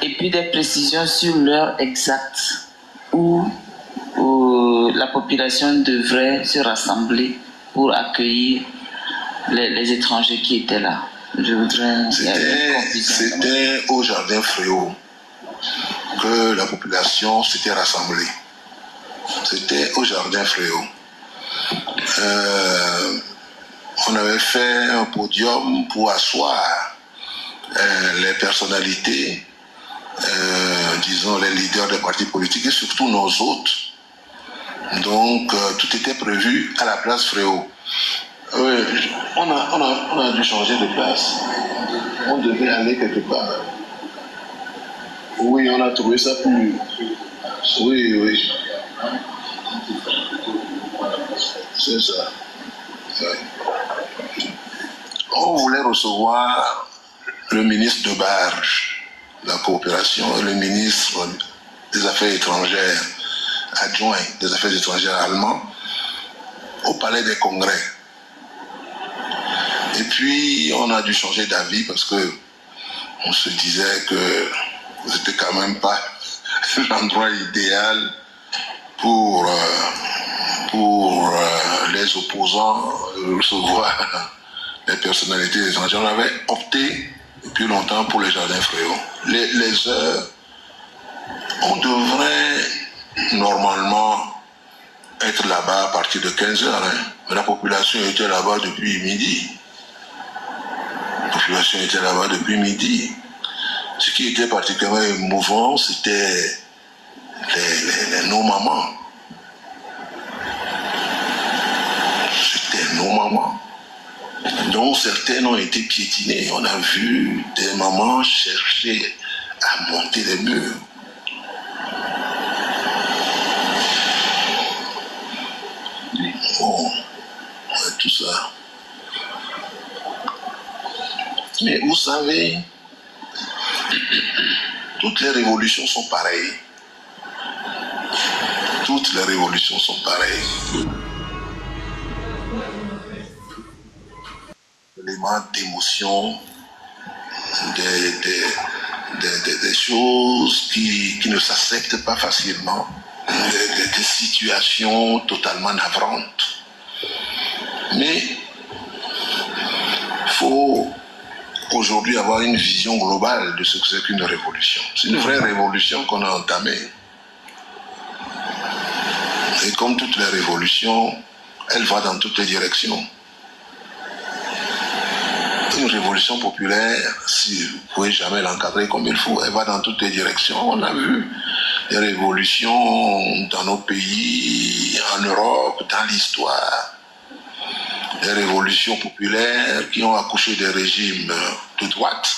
et puis des précisions sur l'heure exacte où la population devrait se rassembler pour accueillir les étrangers qui étaient là. Je voudrais... C'était au jardin Fréau que la population s'était rassemblée. C'était au jardin Fréau. On avait fait un podium pour asseoir les personnalités, disons les leaders des partis politiques et surtout nos hôtes. Donc tout était prévu à la place Fréau. On a dû changer de place. On devait aller quelque part. Oui, on a trouvé ça plus... Oui, oui. C'est ça. Ouais. On voulait recevoir le ministre de Barge, la coopération, et le ministre des Affaires étrangères, adjoint des Affaires étrangères allemand, au Palais des Congrès. Et puis, on a dû changer d'avis parce que on se disait que c'était quand même pas l'endroit idéal pour les opposants recevoir les personnalités étrangères. On avait opté depuis longtemps pour les jardins Fréau. Les heures, on devrait normalement être là-bas à partir de 15 heures. Hein. Mais la population était là-bas depuis midi. La population était là-bas depuis midi. Ce qui était particulièrement émouvant, c'était nos mamans. C'était nos mamans. Donc certaines ont été piétinées. On a vu des mamans chercher à monter les murs. Bon, tout ça. Mais vous savez, toutes les révolutions sont pareilles. Toutes les révolutions sont pareilles. L'élément d'émotion, des choses qui ne s'acceptent pas facilement, des situations totalement navrantes. Mais il faut aujourd'hui avoir une vision globale de ce que c'est qu'une révolution. C'est une vraie révolution qu'on a entamée. Et comme toutes les révolutions, elle va dans toutes les directions. Une révolution populaire, si vous ne pouvez jamais l'encadrer comme il faut, elle va dans toutes les directions. On a vu des révolutions dans nos pays, en Europe, dans l'histoire. Des révolutions populaires qui ont accouché des régimes de droite,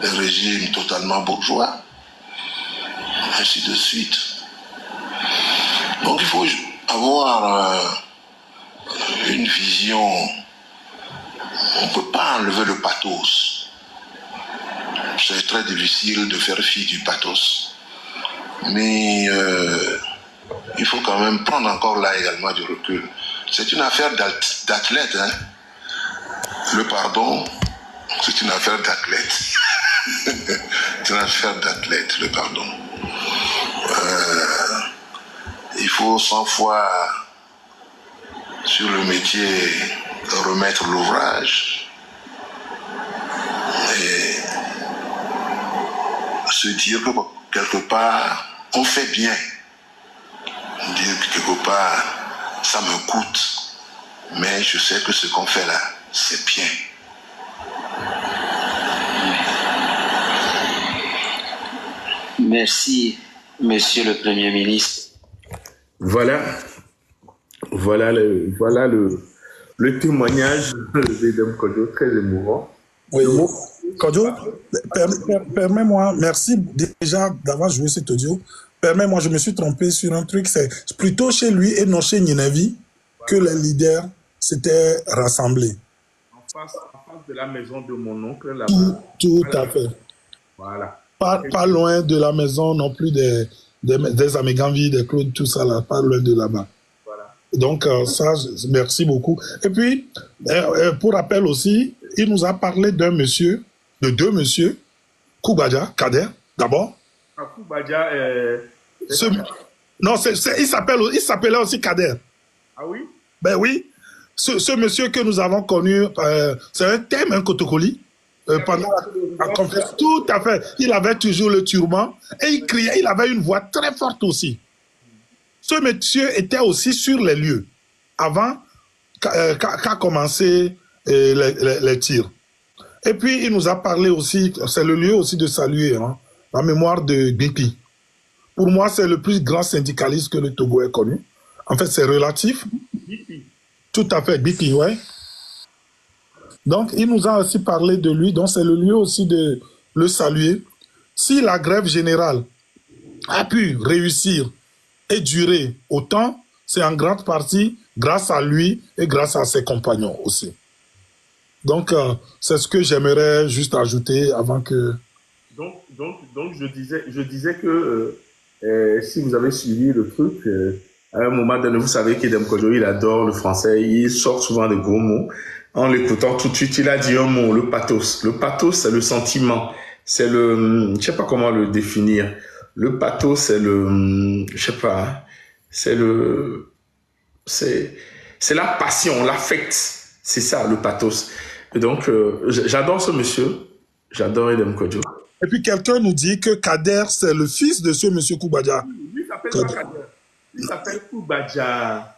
des régimes totalement bourgeois, ainsi de suite. Donc il faut avoir une vision. On ne peut pas enlever le pathos. C'est très difficile de faire fi du pathos. Mais il faut quand même prendre encore là également du recul. C'est une affaire d'athlète. Hein? Le pardon, c'est une affaire d'athlète. C'est une affaire d'athlète, le pardon. Il faut 100 fois sur le métier remettre l'ouvrage et se dire que quelque part on fait bien, dire que quelque part ça me coûte, mais je sais que ce qu'on fait là c'est bien. Merci, Monsieur le Premier ministre. Voilà le témoignage d'Edem Kodjo, très émouvant. Oui, Kodjo, permets-moi, merci déjà d'avoir joué cet audio. Permets-moi, je me suis trompé sur un truc, c'est plutôt chez lui et non chez Ninevi que les leaders s'étaient rassemblés. En face de la maison de mon oncle, là-bas. Tout à fait. Voilà. Pas loin de la maison non plus des Améganvi, des Claude, tout ça là, pas loin de là-bas. Donc, ça, merci beaucoup. Et puis, pour rappel aussi, il nous a parlé de deux messieurs, Koubadia, Kader, d'abord. Koubadia, non, il s'appelait aussi Kader. Ah oui? Ben oui. Ce monsieur que nous avons connu, c'est un thème, un Kotokoli, pendant la conférence. Tout à fait. Il avait toujours le turban et il criait, il avait une voix très forte aussi. Ce monsieur était aussi sur les lieux avant qu'a commencé les tirs. Et puis, il nous a parlé aussi, c'est le lieu aussi de saluer la mémoire de Gbiki. Pour moi, c'est le plus grand syndicaliste que le Togo ait connu. En fait, c'est relatif. Tout à fait, Gbiki, ouais. Donc, il nous a aussi parlé de lui. Donc, c'est le lieu aussi de le saluer. Si la grève générale a pu réussir et durer autant, c'est en grande partie grâce à lui et grâce à ses compagnons aussi. Donc, c'est ce que j'aimerais juste ajouter avant que... Donc je disais que si vous avez suivi le truc, à un moment donné, vous savez qu'Edem Kodjo, il adore le français, il sort souvent des gros mots. En l'écoutant tout de suite, il a dit un mot, le pathos. Le pathos, c'est le sentiment. C'est le... Je sais pas comment le définir. Le pathos, c'est le... Je sais pas. C'est le... C'est la passion, l'affect. C'est ça, le pathos. Et donc, j'adore ce monsieur. J'adore Edem Kodjo. Et puis, quelqu'un nous dit que Kader, c'est le fils de ce monsieur Koubadia. Lui s'appelle pas Kader. Il s'appelle Koubadia.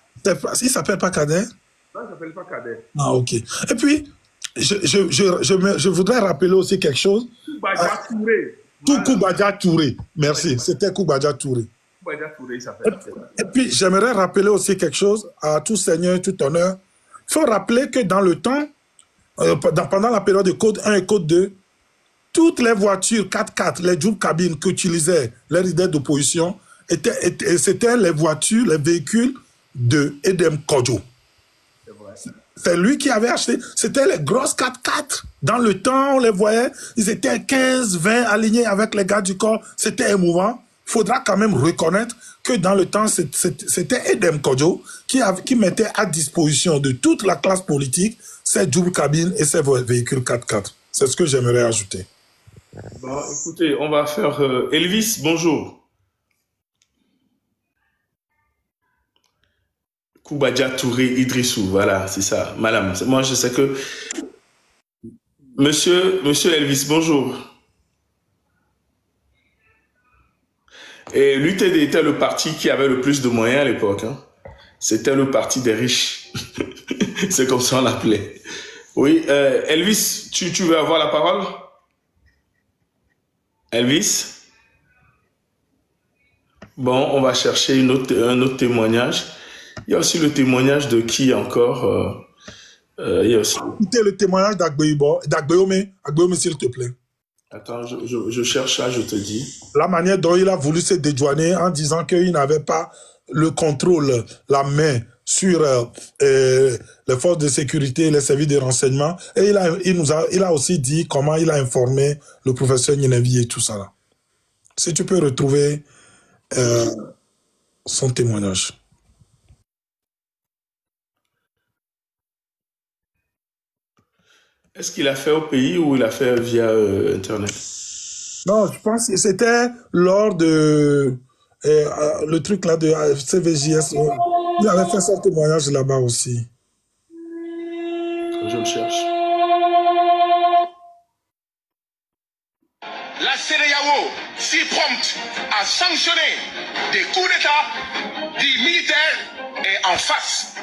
Il s'appelle pas Kader? Non, il s'appelle pas Kader. Ah, ok. Et puis, je voudrais rappeler aussi quelque chose. Koubadia Touré. Koubadia Touré. Merci. C'était Koubadia Touré. Koubadia Touré, il s'appelle. Et puis, j'aimerais rappeler aussi quelque chose à tout seigneur, tout honneur. Il faut rappeler que dans le temps, pendant la période de Code 1 et Code 2, toutes les voitures 4x4, les Jupe cabines qu'utilisaient les leaders d'opposition, c'était les voitures, les véhicules de Edem Kodjo. C'est lui qui avait acheté. C'était les grosses 4x4. Dans le temps, on les voyait, ils étaient 15, 20 alignés avec les gars du corps. C'était émouvant. Il faudra quand même reconnaître que dans le temps, c'était Edem Kodjo qui mettait à disposition de toute la classe politique ces double cabines et ces véhicules 4x4. C'est ce que j'aimerais ajouter. Bon, écoutez, on va faire... Elvis, bonjour. Koubadia Touré Idrissou, voilà, c'est ça. Madame, moi je sais que... Monsieur Elvis, bonjour. Et l'UTD était le parti qui avait le plus de moyens à l'époque. Hein. C'était le parti des riches. C'est comme ça on l'appelait. Oui, Elvis, tu veux avoir la parole? Elvis? Bon, on va chercher un autre témoignage. Il y a aussi le témoignage de qui encore il y a aussi... Écoutez le témoignage d'Agbeyome, s'il te plaît. Attends, je cherche ça, je te dis. La manière dont il a voulu se dédouaner en disant qu'il n'avait pas le contrôle, la main sur les forces de sécurité, les services de renseignement. Et il a aussi dit comment il a informé le professeur Ninevi et tout ça là. Si tu peux retrouver son témoignage. Est-ce qu'il a fait au pays ou il a fait via Internet? Non, je pense que c'était lors de le truc là de CVJS. Il avait fait son témoignage là-bas aussi. Je le cherche. La CEDEAO, si prompte à sanctionner des coups d'État du militaire et en face.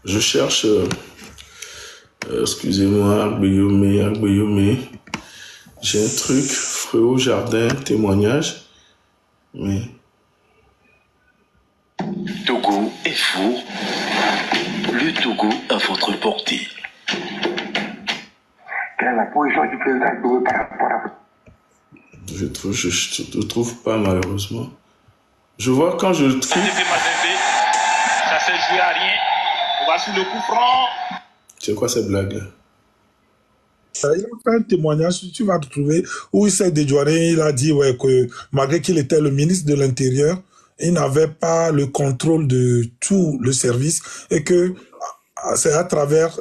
Je cherche... excusez-moi, Agbeyome. J'ai un truc, Fréau Jardin, témoignage. Mais... Togo est fou. Le Togo à votre portée. Quelle est la position du président Togo par rapport à... Je ne trouve pas, malheureusement. Je vois quand je trouve... Ça s'est joué à rien. On va sur le coup franc. C'est quoi cette blague-là? Il a fait un témoignage, tu vas trouver, où il s'est dédouané, il a dit ouais, que malgré qu'il était le ministre de l'Intérieur, il n'avait pas le contrôle de tout le service et que c'est à travers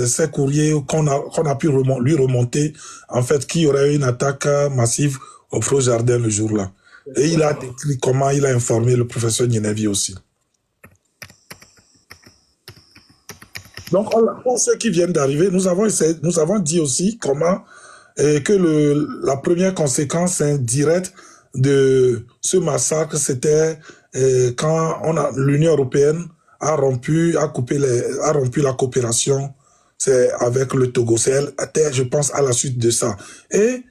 ces courriers qu'on a pu lui remonter, en fait, qu'il y aurait eu une attaque massive au Fréau Jardin le jour-là. Et il a décrit comment il a informé le professeur Ninevi aussi. Donc, pour ceux qui viennent d'arriver, nous avons dit aussi comment que la première conséquence indirecte de ce massacre, c'était quand l'Union européenne a rompu la coopération avec le Togo. Je pense, à la suite de ça. Et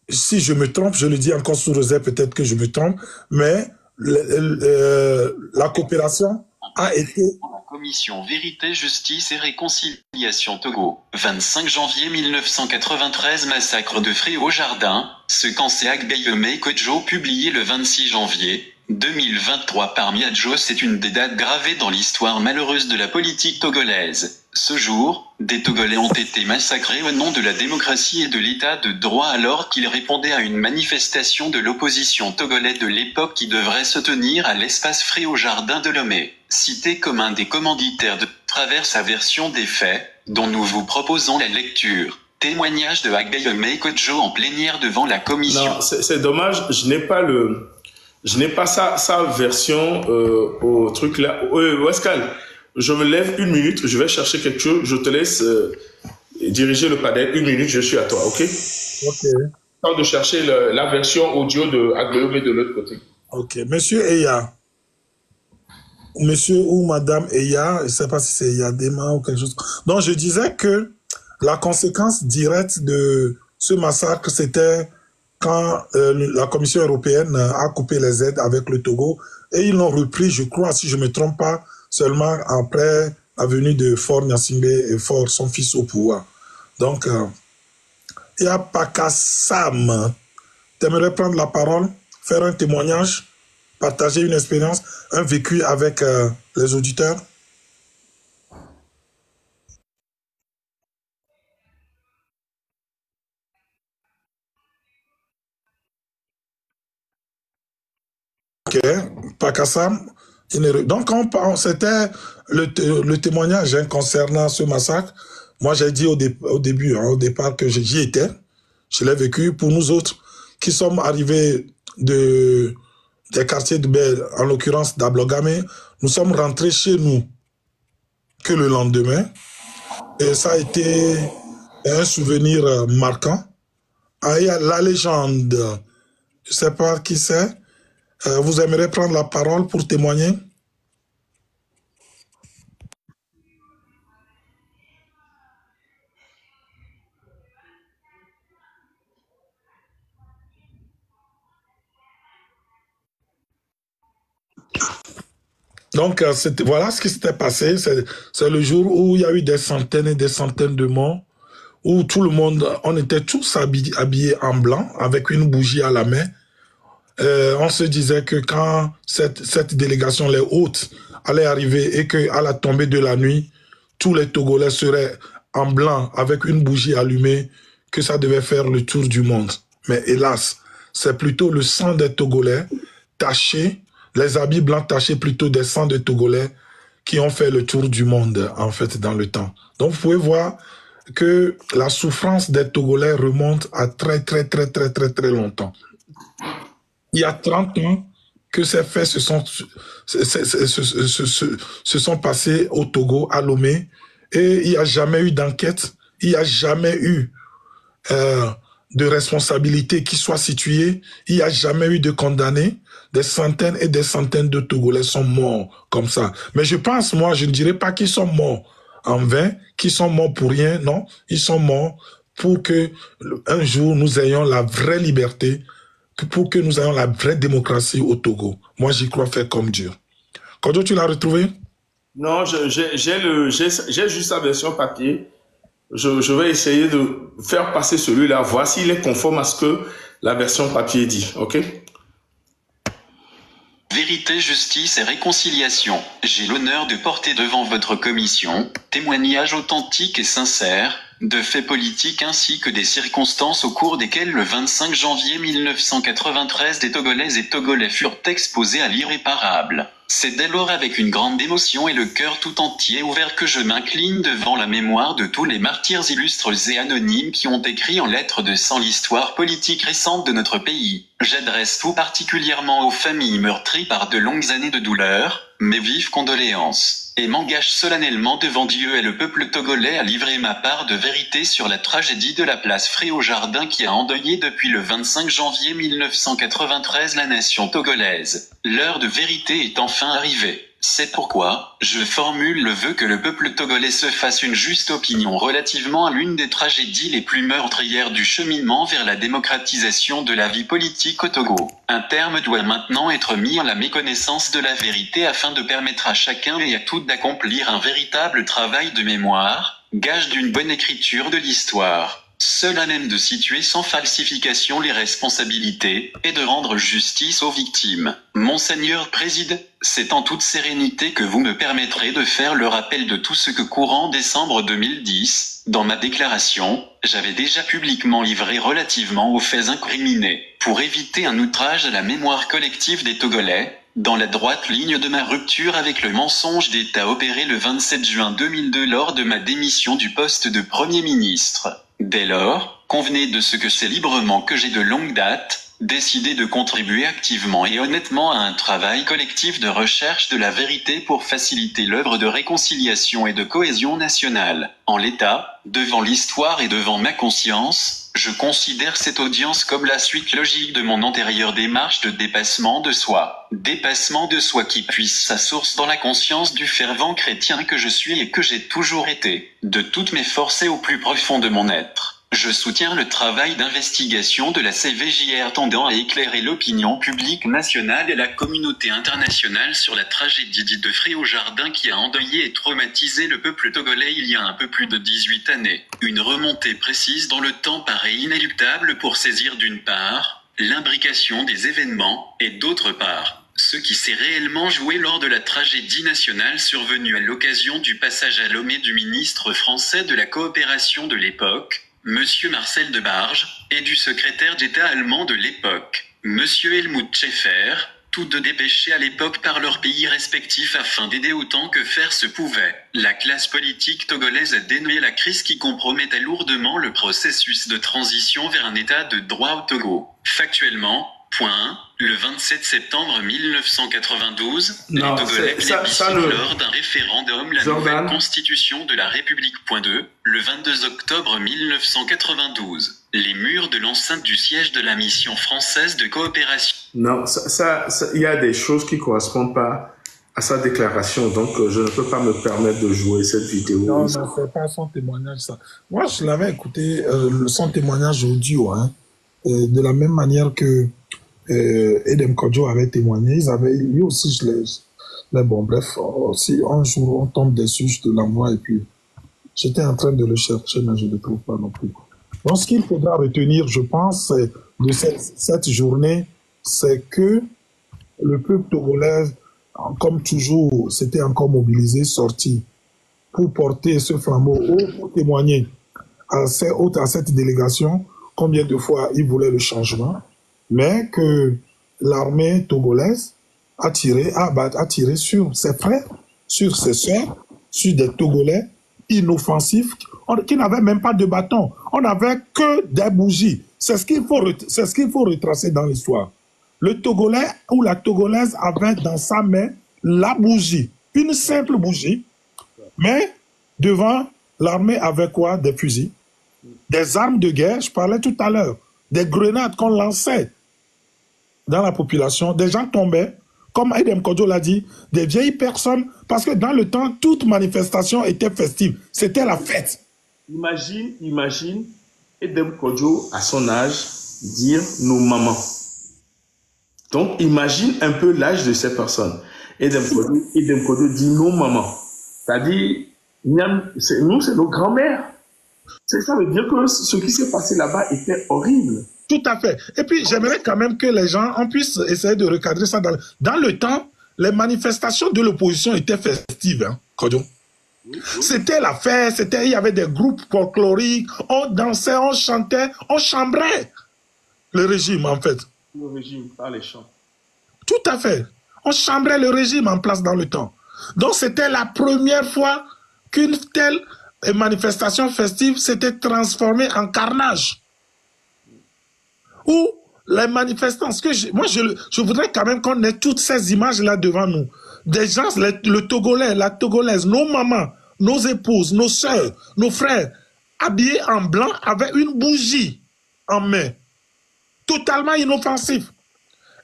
si je me trompe, je le dis encore sous réserve, peut-être que je me trompe, mais la coopération a été... Commission Vérité, Justice et Réconciliation Togo. 25 janvier 1993, massacre de Fréau Jardin. Ce qu'en sait Agbeyome Kodjo, publié le 26 janvier 2023 par Miadjo, c'est une des dates gravées dans l'histoire malheureuse de la politique togolaise. Ce jour, des Togolais ont été massacrés au nom de la démocratie et de l'état de droit alors qu'ils répondaient à une manifestation de l'opposition togolaise de l'époque qui devrait se tenir à l'espace Fréau Jardin de Lomé. Cité comme un des commanditaires de travers sa version des faits, dont nous vous proposons la lecture. Témoignage de Agbeyome Kodjo en plénière devant la commission. Non, c'est dommage, je n'ai pas sa version au truc là. Wascal, je me lève une minute, je vais chercher quelque chose, je te laisse diriger le panel. Une minute, je suis à toi, ok? Ok. Temps de chercher la version audio de Agbeyome de l'autre côté. Ok. Monsieur Eya, monsieur ou madame Eya, je ne sais pas si c'est Eyadema ou quelque chose. Donc, je disais que la conséquence directe de ce massacre, c'était quand la Commission européenne a coupé les aides avec le Togo et ils l'ont repris, je crois, si je ne me trompe pas, seulement après la venue de Faure Gnassingbé et Faure, son fils, au pouvoir. Donc, il y a Pakassam. Tu aimerais prendre la parole, faire un témoignage, partager une expérience, un vécu avec les auditeurs? Ok, Pakassam. Donc, c'était le témoignage concernant ce massacre. Moi, j'ai dit au début, au départ, que j'y étais. Je l'ai vécu. Pour nous autres qui sommes arrivés des quartiers de Bel, en l'occurrence d'Ablogame, nous sommes rentrés chez nous que le lendemain. Et ça a été un souvenir marquant. Il y a la légende, je ne sais pas qui c'est. Vous aimeriez prendre la parole pour témoigner? Donc, voilà ce qui s'était passé. C'est le jour où il y a eu des centaines et des centaines de morts, où tout le monde, on était tous habillés en blanc, avec une bougie à la main. On se disait que quand cette délégation, les hôtes, allait arriver et qu'à la tombée de la nuit, tous les Togolais seraient en blanc avec une bougie allumée, que ça devait faire le tour du monde. Mais hélas, c'est plutôt le sang des Togolais taché, les habits blancs tachés plutôt des sangs des Togolais qui ont fait le tour du monde, en fait, dans le temps. Donc, vous pouvez voir que la souffrance des Togolais remonte à très longtemps. Il y a 30 ans que ces faits se sont passés au Togo, à Lomé, et il n'y a jamais eu d'enquête, il n'y a jamais eu de responsabilité qui soit située, il n'y a jamais eu de condamnés. Des centaines et des centaines de Togolais sont morts comme ça. Mais je pense, moi, je ne dirais pas qu'ils sont morts en vain, qu'ils sont morts pour rien, non. Ils sont morts pour que un jour nous ayons la vraie liberté, pour que nous ayons la vraie démocratie au Togo. Moi, j'y crois faire comme Dieu. Kodo, tu l'as retrouvé? Non, j'ai juste la version papier. Je vais essayer de faire passer celui-là, voir s'il est conforme à ce que la version papier dit. OK? Vérité, justice et réconciliation. J'ai l'honneur de porter devant votre commission témoignages authentiques et sincères de faits politiques ainsi que des circonstances au cours desquelles le 25 janvier 1993 des Togolaises et Togolais furent exposés à l'irréparable. C'est dès lors avec une grande émotion et le cœur tout entier ouvert que je m'incline devant la mémoire de tous les martyrs illustres et anonymes qui ont écrit en lettres de sang l'histoire politique récente de notre pays. J'adresse tout particulièrement aux familles meurtries par de longues années de douleur mes vives condoléances, et m'engage solennellement devant Dieu et le peuple togolais à livrer ma part de vérité sur la tragédie de la place Fré-au-Jardin qui a endeuillé depuis le 25 janvier 1993 la nation togolaise. L'heure de vérité est enfin arrivée. C'est pourquoi je formule le vœu que le peuple togolais se fasse une juste opinion relativement à l'une des tragédies les plus meurtrières du cheminement vers la démocratisation de la vie politique au Togo. Un terme doit maintenant être mis à la méconnaissance de la vérité afin de permettre à chacun et à toutes d'accomplir un véritable travail de mémoire, gage d'une bonne écriture de l'histoire. Seul à même de situer sans falsification les responsabilités et de rendre justice aux victimes. Monseigneur Préside, c'est en toute sérénité que vous me permettrez de faire le rappel de tout ce que courant décembre 2010, dans ma déclaration, j'avais déjà publiquement livré relativement aux faits incriminés, pour éviter un outrage à la mémoire collective des Togolais, dans la droite ligne de ma rupture avec le mensonge d'État opéré le 27 juin 2002 lors de ma démission du poste de Premier ministre. Dès lors, convenez de ce que c'est librement que j'ai de longue date décidé de contribuer activement et honnêtement à un travail collectif de recherche de la vérité pour faciliter l'œuvre de réconciliation et de cohésion nationale. En l'état, devant l'histoire et devant ma conscience, Je considère cette audience comme la suite logique de mon antérieure démarche de dépassement de soi. Dépassement de soi qui puise sa source dans la conscience du fervent chrétien que je suis et que j'ai toujours été, de toutes mes forces et au plus profond de mon être. Je soutiens le travail d'investigation de la CVJR tendant à éclairer l'opinion publique nationale et la communauté internationale sur la tragédie dite de Fréau-Jardin qui a endeuillé et traumatisé le peuple togolais il y a un peu plus de 18 années. Une remontée précise dans le temps paraît inéluctable pour saisir d'une part l'imbrication des événements et d'autre part ce qui s'est réellement joué lors de la tragédie nationale survenue à l'occasion du passage à Lomé du ministre français de la coopération de l'époque, Monsieur Marcel Debarge, et du secrétaire d'État allemand de l'époque, Monsieur Helmut Schäfer, tous deux dépêchés à l'époque par leurs pays respectifs afin d'aider autant que faire se pouvait. La classe politique togolaise a dénoué la crise qui compromettait lourdement le processus de transition vers un état de droit au Togo. Factuellement, le 27 septembre 1992, les Togolais plébiscitent lors d'un référendum la nouvelle constitution de la République. Le 22 octobre 1992, les murs de l'enceinte du siège de la mission française de coopération. Non, il y a des choses qui ne correspondent pas à sa déclaration, donc je ne peux pas me permettre de jouer cette vidéo. Non, ce n'est pas son témoignage, ça. Moi, je l'avais écouté, son témoignage audio, hein, de la même manière que Edem Kodjo avait témoigné. Ils avaient, lui aussi, bon, bref, si un jour on tombe dessus, je te l'envoie, et puis j'étais en train de le chercher, mais je ne le trouve pas non plus. Donc, ce qu'il faudra retenir, je pense, de cette journée, c'est que le peuple togolais, comme toujours, s'était encore mobilisé, sorti pour porter ce flambeau haut, pour témoigner à cette délégation combien de fois il voulait le changement, mais que l'armée togolaise a tiré sur ses frères, sur ses sœurs, sur des Togolais inoffensifs qui n'avaient même pas de bâton. On n'avait que des bougies. C'est ce qu'il faut retracer dans l'histoire. Le Togolais ou la Togolaise avait dans sa main la bougie, une simple bougie, mais devant l'armée avait quoi? Des fusils, des armes de guerre, je parlais tout à l'heure, des grenades qu'on lançait dans la population, des gens tombaient, comme Edem Kodjo l'a dit, des vieilles personnes, parce que dans le temps, toute manifestation était festive, c'était la fête. Imagine Edem Kodjo, à son âge, dire nos mamans. Donc, imagine un peu l'âge de ces personnes. Edem Kodjo dit nos mamans. C'est-à-dire, nous, c'est nos grands-mères. Ça veut dire que ce qui s'est passé là-bas était horrible. Tout à fait. Et puis, j'aimerais quand même que les gens puissent essayer de recadrer ça. Dans le temps, les manifestations de l'opposition étaient festives, hein, Kodjo. Oui. C'était la fête, il y avait des groupes folkloriques, on dansait, on chantait, on chambrait le régime, en fait. Le régime, par les chants. Tout à fait. On chambrait le régime en place dans le temps. Donc, c'était la première fois qu'une telle manifestation festive s'était transformée en carnage. Où les manifestants, moi je voudrais quand même qu'on ait toutes ces images-là devant nous. Des gens, le Togolais, la Togolaise, nos mamans, nos épouses, nos sœurs, nos frères, habillés en blanc avec une bougie en main. Totalement inoffensif.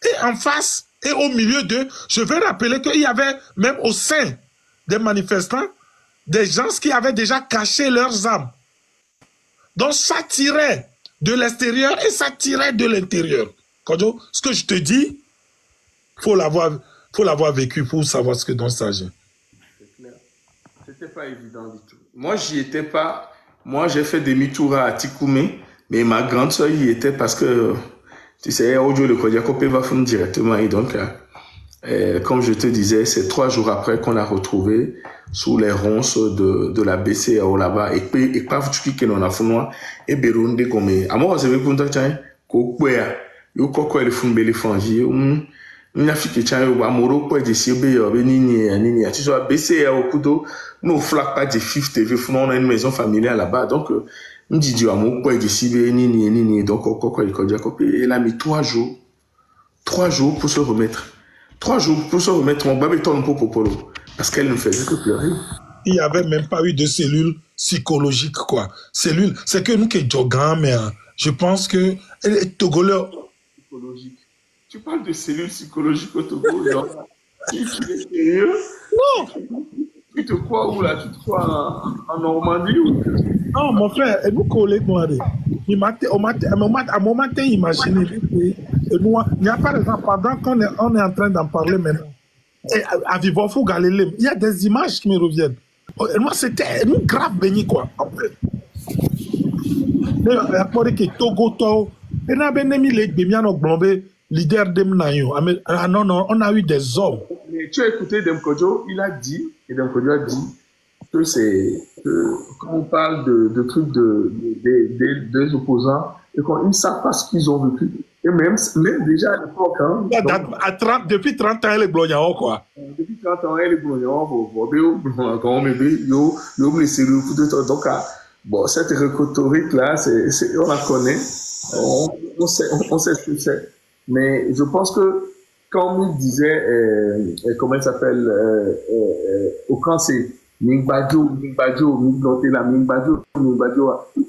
Et en face et au milieu d'eux, je veux rappeler qu'il y avait même au sein des manifestants des gens qui avaient déjà caché leurs armes. Donc ça tirait de l'extérieur et ça tirait de l'intérieur. Kodjo, ce que je te dis, faut l'avoir vécu pour savoir ce que dont il s'agit. C'est clair. C'était pas évident du tout. Moi, j'y étais pas. Moi, j'ai fait demi-tour à Atikoumé, mais ma grande soeur y était parce que, tu sais, Ojo le Kodiakopé va fondre directement. Et donc, comme je te disais, c'est 3 jours après qu'on l'a retrouvé sous les ronces de la BCAO là-bas. Et pas tu qui n'en a founois et Béroundé comme. À moi, c'est pour toi, tiens, qu'au-quoi, yo koko le fun bele fangi n'a fi que tiens yo amoro quoi de sibe yo nini tu vois BCAO kudo nous flaque pas de 5 TV fun on a une maison familiale là-bas donc me dit du amour quoi de sibe nini donc koko et là mis 3 jours pour se remettre. 3 jours pour se remettre, mon bébé tourne pour Popolo. Parce qu'elle ne faisait que pleurer. Il n'y avait même pas eu de cellules psychologiques, quoi. Cellules, c'est que nous qui jogons, mais Je pense que les Togolais... Psychologique. Tu parles de cellules psychologiques au Togo, genre, tu es sérieux? Non! Tu te crois où là? Tu te crois en Normandie ou... Non, mon frère, et nous collègues, il m'a imaginé. Il y a par exemple, pendant qu'on est en train d'en parler maintenant, à Vivofou Galilée, il y a des images qui me reviennent. Moi, c'était une grave béni, quoi. Après, Togo, leader d'Emnayo. Ah non, non, on a eu des hommes. Mais tu as écouté Demkodjo, il a dit, et Demkodjo a dit, que c'est, quand on parle de trucs des opposants, et qu'ils ne savent pas ce qu'ils ont vécu. Et même déjà à l'époque, hein, depuis 30 ans, les Blognao, quoi. Depuis 30 ans, les Blognao, donc, bon, cette rhétorique-là, on la connaît, on sait ce que c'est. Mais je pense que, comme il disait, comment il s'appelle, au camp, c'est Mingbadjo,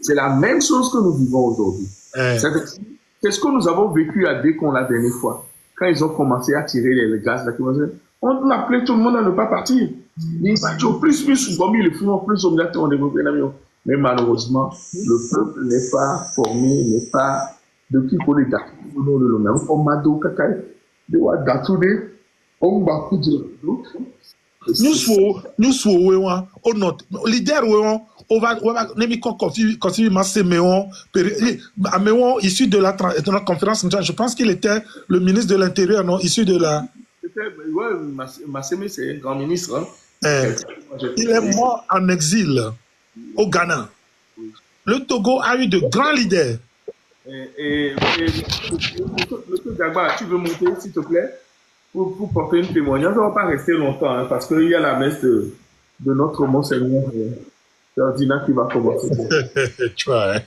c'est la même chose que nous vivons aujourd'hui. C'est ce que nous avons vécu à Décon la dernière fois. Quand ils ont commencé à tirer les gaz lacrymogènes, on appelait tout le monde à ne pas partir. Mingbadjo, plus, le front, plus, on développé l'avion. Mais malheureusement, le peuple n'est pas formé, n'est pas depuis qu'on est d'accord. On m'a dit de wa datoude on va dire nous sommes leader on va issu de la conférence. Je pense qu'il était le ministre de l'Intérieur, non, issu de la... Masseme, c'est un grand ministre, hein. Il est mort en exil au Ghana. Le Togo a eu de grands leaders. Et le Dagba, tu veux monter, s'il te plaît, pour porter une témoignage. On ne va pas rester longtemps, hein, parce qu'il y a la messe de notre Monseigneur Ferdinand qui va commencer. Tu vois, hein?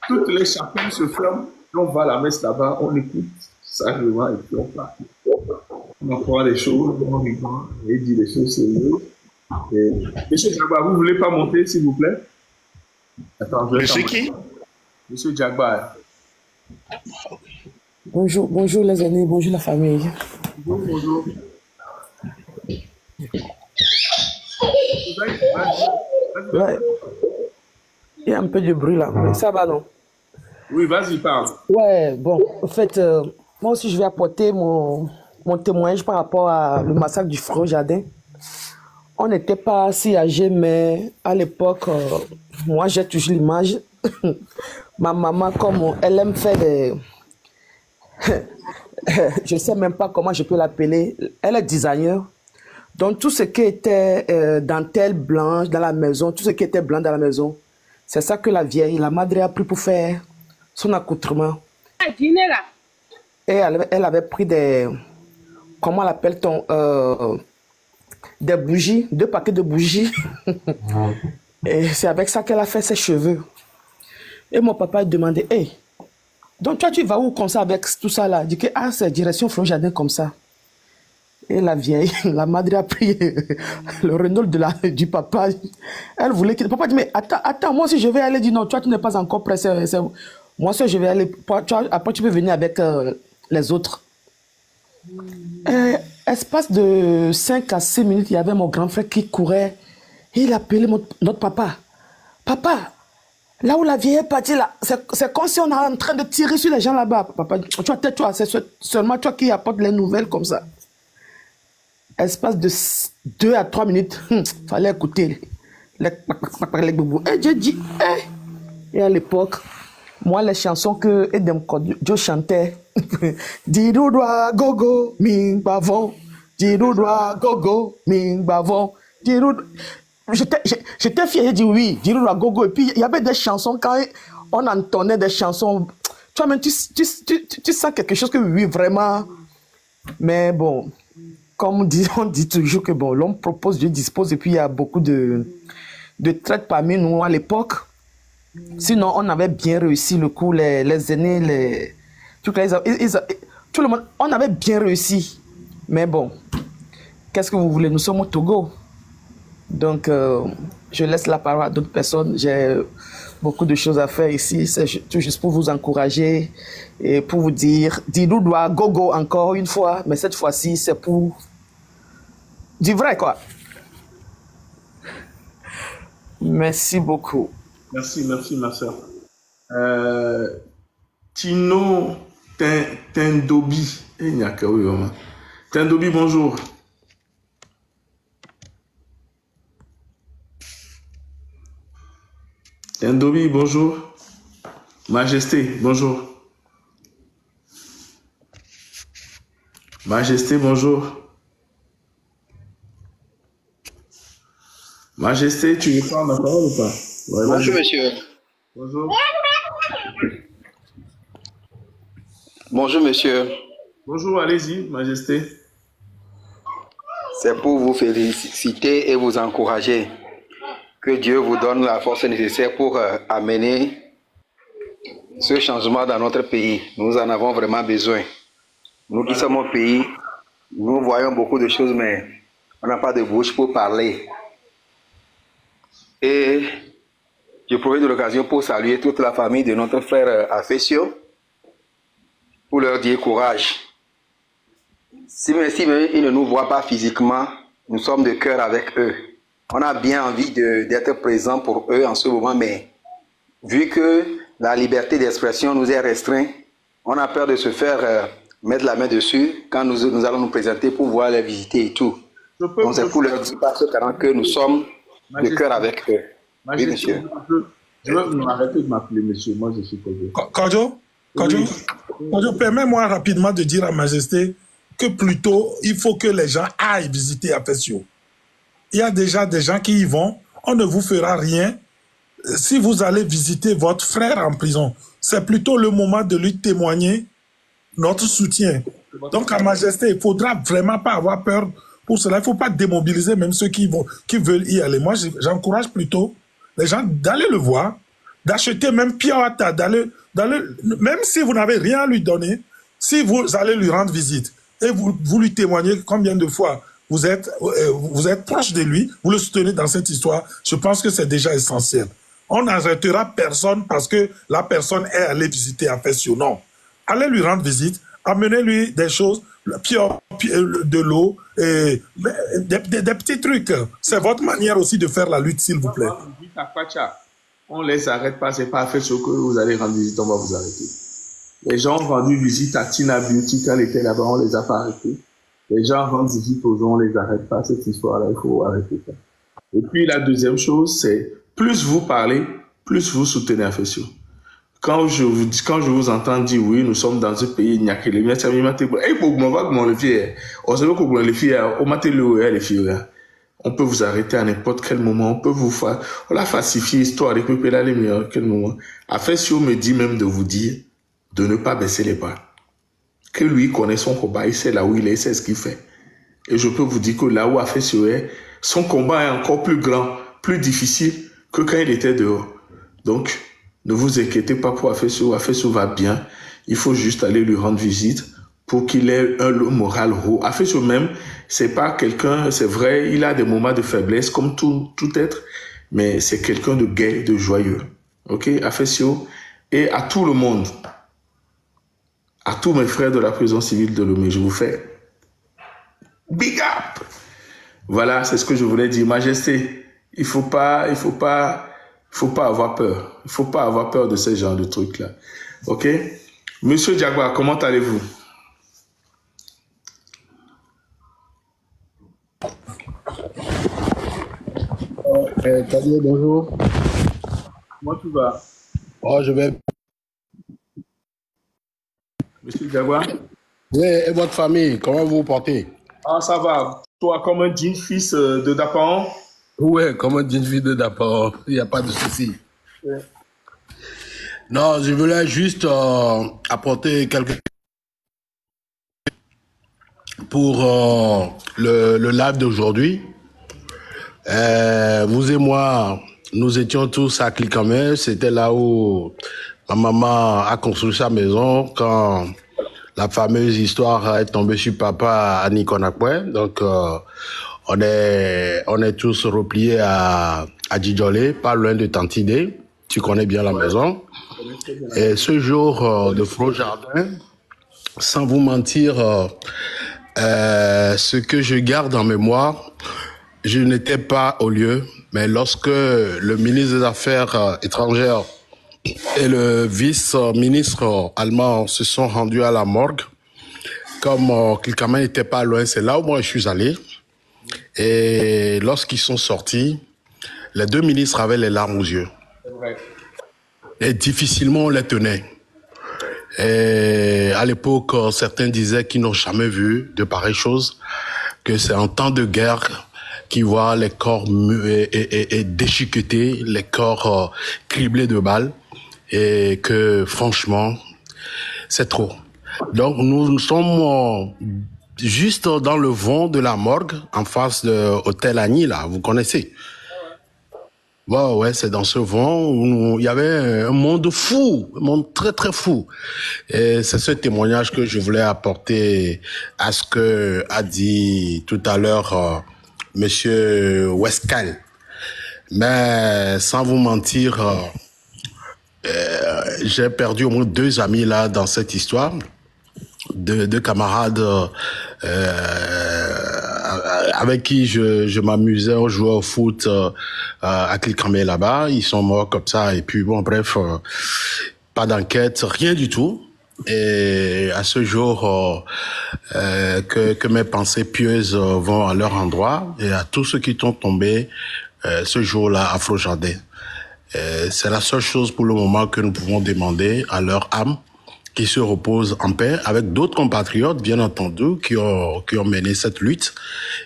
Toutes les chapelles se ferment, on va à la messe là-bas, on écoute sagement et puis on part. On apprend des choses, on rigole, et dit des choses sérieuses. Monsieur Dagba, vous ne voulez pas monter, s'il vous plaît? Attends, Monsieur qui? Monsieur Djagba. Bonjour, bonjour les aînés, bonjour la famille. Bonjour. Ouais. Il y a un peu de bruit là, mais ça va non? Oui, vas-y, parle. Ouais, bon, en fait, moi aussi je vais apporter mon témoignage par rapport à le massacre du Front Jardin. On n'était pas si âgés, mais à l'époque, moi j'ai toujours l'image. Ma maman, comme elle aime faire des... je ne sais même pas comment je peux l'appeler. Elle est designer. Donc tout ce qui était dentelle blanche dans la maison, tout ce qui était blanc dans la maison, c'est ça que la madre a pris pour faire son accoutrement. Et elle avait pris des... Comment on l'appelle-t-on des bougies, 2 paquets de bougies. Et c'est avec ça qu'elle a fait ses cheveux. Et mon papa demandait, hey, donc toi tu vas où comme ça avec tout ça là? Il dit que ah, c'est direction Front Jardin comme ça. Et la vieille, la madre a pris le Renault du papa. Elle voulait que... Papa dit, mais attends, moi si je vais aller, dit non, toi tu n'es pas encore prêt. Moi si je vais aller, après tu peux venir avec les autres. Espace de 5 à 6 minutes, il y avait mon grand frère qui courait. Et il appelait notre papa. Papa, là où la vieille est partie, là, c'est comme si on est en train de tirer sur les gens là-bas. Papa, toi, c'est seulement toi qui apportes les nouvelles comme ça. Espace de 2 à 3 minutes, fallait écouter les boubous. Et j'ai dit, et à l'époque, moi, les chansons que Edem Kodjo chantait, Diroudwa gogo, ming bavon, Diroudwa gogo, ming bavon, Diroudwa. J'étais fier, j'ai dit oui, Diroudwa gogo. Et puis, il y avait des chansons, quand on entendait des chansons, tu vois, même tu sens quelque chose que oui, vraiment. Mais bon, comme on dit toujours que bon, l'homme propose, Dieu dispose, et puis il y a beaucoup de traites parmi nous à l'époque. Sinon, on avait bien réussi le coup, les aînés, tout le monde, on avait bien réussi. Mais bon, qu'est-ce que vous voulez? Nous sommes au Togo. Donc, je laisse la parole à d'autres personnes. J'ai beaucoup de choses à faire ici. C'est tout juste pour vous encourager et pour vous dire, dis-nous doigt, go encore une fois, mais cette fois-ci, c'est pour du vrai, quoi. Merci beaucoup. Merci, ma soeur. Tino Tendobi. Tendobi, bonjour. Tendobi, bonjour. Majesté, bonjour. Majesté, bonjour. Majesté, tu veux prendre la parole ou pas? Ouais, bonjour, monsieur. Bonjour. Bonjour, monsieur. Bonjour, allez-y, Majesté. C'est pour vous féliciter et vous encourager. Que Dieu vous donne la force nécessaire pour amener ce changement dans notre pays. Nous en avons vraiment besoin. Nous qui sommes au pays, nous voyons beaucoup de choses, mais on n'a pas de bouche pour parler. Et je profite de l'occasion pour saluer toute la famille de notre frère Afesio, pour leur dire courage. Si même ils ne nous voient pas physiquement, nous sommes de cœur avec eux. On a bien envie d'être présent pour eux en ce moment, mais vu que la liberté d'expression nous est restreinte, on a peur de se faire mettre la main dessus quand nous allons nous présenter pour pouvoir les visiter et tout. Donc c'est pour leur dire par ce temps que nous sommes de cœur avec eux. Oui, monsieur. Je veux m'arrêter de m'appeler monsieur. Moi, je suis Kodjo. Kodjo, permets-moi rapidement de dire à Majesté que plutôt, il faut que les gens aillent visiter Afesio. Il y a déjà des gens qui y vont. On ne vous fera rien. Si vous allez visiter votre frère en prison, c'est plutôt le moment de lui témoigner notre soutien. Donc, à Majesté, il ne faudra vraiment pas avoir peur pour cela. Il ne faut pas démobiliser même ceux qui veulent y aller. Moi, j'encourage plutôt les gens d'aller le voir, d'acheter même Piawata, même si vous n'avez rien à lui donner, si vous allez lui rendre visite et vous lui témoignez combien de fois vous êtes proche de lui, vous le soutenez dans cette histoire, je pense que c'est déjà essentiel. On n'arrêtera personne parce que la personne est allée visiter Afesio. Non. Allez lui rendre visite, amenez-lui des choses, de l'eau, et des petits trucs. C'est votre manière aussi de faire la lutte, s'il vous plaît. On les arrête pas, c'est pas Afesio que vous allez rendre visite, on va vous arrêter. Les gens ont rendu visite à Tina Beauty quand elle était là-bas, on les a pas arrêtés. Les gens rendent visite aux gens, on les arrête pas, cette histoire-là, il faut arrêter ça. Et puis la deuxième chose, c'est plus vous parlez, plus vous soutenez Afesio. Quand je vous entends dire oui, nous sommes dans un pays, il n'y a que les miens, ça m'a dit, on peut vous arrêter à n'importe quel moment, on peut vous faire, on la falsifier histoire, et peut aller mieux à quel moment. Afesio me dit même de vous dire de ne pas baisser les bras. Que lui connaît son combat, il sait là où il est, il sait ce qu'il fait. Et je peux vous dire que là où Afesio est, son combat est encore plus grand, plus difficile que quand il était dehors. Donc, ne vous inquiétez pas pour Afesio. Afesio va bien. Il faut juste aller lui rendre visite pour qu'il ait le moral haut. Afesio même, c'est pas quelqu'un, c'est vrai, il a des moments de faiblesse comme tout être, mais c'est quelqu'un de gai, de joyeux. Ok, Afesio, et à tout le monde, à tous mes frères de la prison civile de Lomé, je vous fais big up. Voilà, c'est ce que je voulais dire. Majesté, il faut pas avoir peur. Il faut pas avoir peur de ce genre de trucs-là. Ok? Monsieur Diagba, comment allez-vous? Bonjour. Comment tu vas? Oh, je vais. Monsieur Diagba? Oui, et votre famille, comment vous vous portez? Ah, ça va. Toi, comme un digne fils de Dapaon? Oui, comme un digne fils de Dapaon. Il n'y a pas de souci. Ouais. Non, je voulais juste apporter quelques pour le live d'aujourd'hui. Vous et moi, nous étions tous à Clicamet. C'était là où ma maman a construit sa maison quand la fameuse histoire est tombée sur papa à Nikonakwe. Donc, On est tous repliés à Djidjolé, pas loin de Tantidé. Tu connais bien la maison. Et ce jour de Frojardin, sans vous mentir, ce que je garde en mémoire, je n'étais pas au lieu, mais lorsque le ministre des Affaires étrangères et le vice-ministre allemand se sont rendus à la morgue, comme Kilkaman n'était pas loin, c'est là où moi je suis allé. Et lorsqu'ils sont sortis, les deux ministres avaient les larmes aux yeux. Et difficilement on les tenait. Et à l'époque, certains disaient qu'ils n'ont jamais vu de pareilles choses, que c'est en temps de guerre qu'ils voient les corps déchiquetés, les corps criblés de balles, et que franchement, c'est trop. Donc nous sommes juste dans le vent de la morgue, en face de Hôtel Agny, là, vous connaissez. Ouais, c'est dans ce vent où il y avait un monde fou, un monde très très fou. Et c'est ce témoignage que je voulais apporter à ce que a dit tout à l'heure Monsieur Westcal. Mais sans vous mentir, j'ai perdu au moins 2 amis là dans cette histoire, deux camarades avec qui je m'amusais, on jouait au foot à Kilkamé là-bas. Ils sont morts comme ça et puis bon bref, pas d'enquête, rien du tout. Et à ce jour que mes pensées pieuses vont à leur endroit et à tous ceux qui sont tombés ce jour-là à Frojardin. C'est la seule chose pour le moment que nous pouvons demander à leur âme, qui se reposent en paix avec d'autres compatriotes, bien entendu, qui ont mené cette lutte.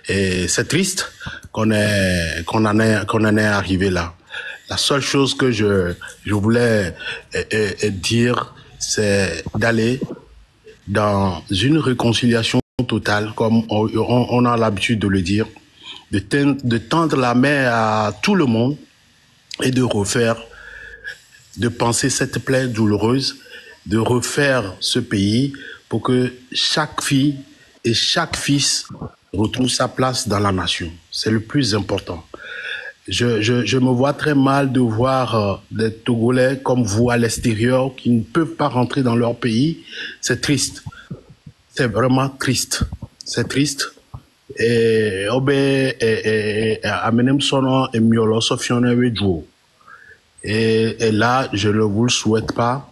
Et c'est triste qu'on en est arrivé là. La seule chose que je voulais dire, c'est d'aller dans une réconciliation totale, comme on a l'habitude de le dire, de tendre la main à tout le monde et de penser cette plaie douloureuse, de refaire ce pays pour que chaque fille et chaque fils retrouve sa place dans la nation. C'est le plus important. Je me vois très mal de voir des Togolais comme vous à l'extérieur qui ne peuvent pas rentrer dans leur pays. C'est triste. C'est vraiment triste. C'est triste. Et là, je ne vous le souhaite pas.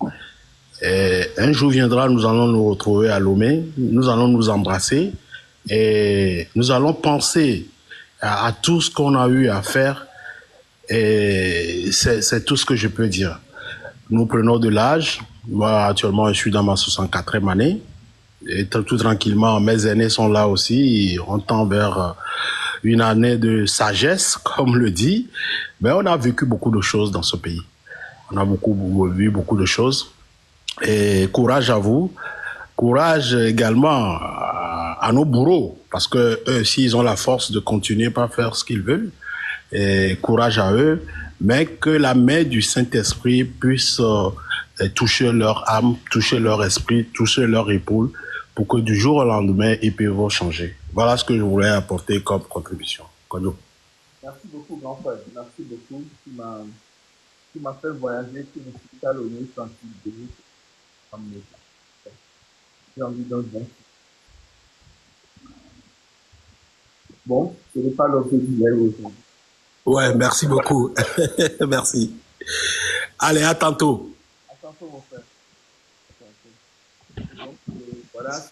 Et un jour viendra, nous allons nous retrouver à Lomé, nous allons nous embrasser et nous allons penser à tout ce qu'on a eu à faire. Et c'est tout ce que je peux dire. Nous prenons de l'âge. Moi, actuellement, je suis dans ma 64e année. Et tout tranquillement, mes aînés sont là aussi. On tend vers une année de sagesse, comme on le dit. Mais on a vécu beaucoup de choses dans ce pays. On a vu beaucoup de choses. Et courage à vous. Courage également à nos bourreaux. Parce que eux aussi, ils ont la force de continuer à faire ce qu'ils veulent. Et courage à eux. Mais que la main du Saint-Esprit puisse toucher leur âme, toucher leur esprit, toucher leur épaule, pour que du jour au lendemain, ils puissent changer. Voilà ce que je voulais apporter comme contribution. Kodo. Merci beaucoup, grand frère. Merci beaucoup. Tu m'as fait voyager, tu me suis talonné, sensibilisé. J'ai envie d'un bon. Bon, ce n'est pas l'objet du mail aujourd'hui. Ouais, merci beaucoup. Merci. Allez, à tantôt. À tantôt, mon frère. Donc, voilà,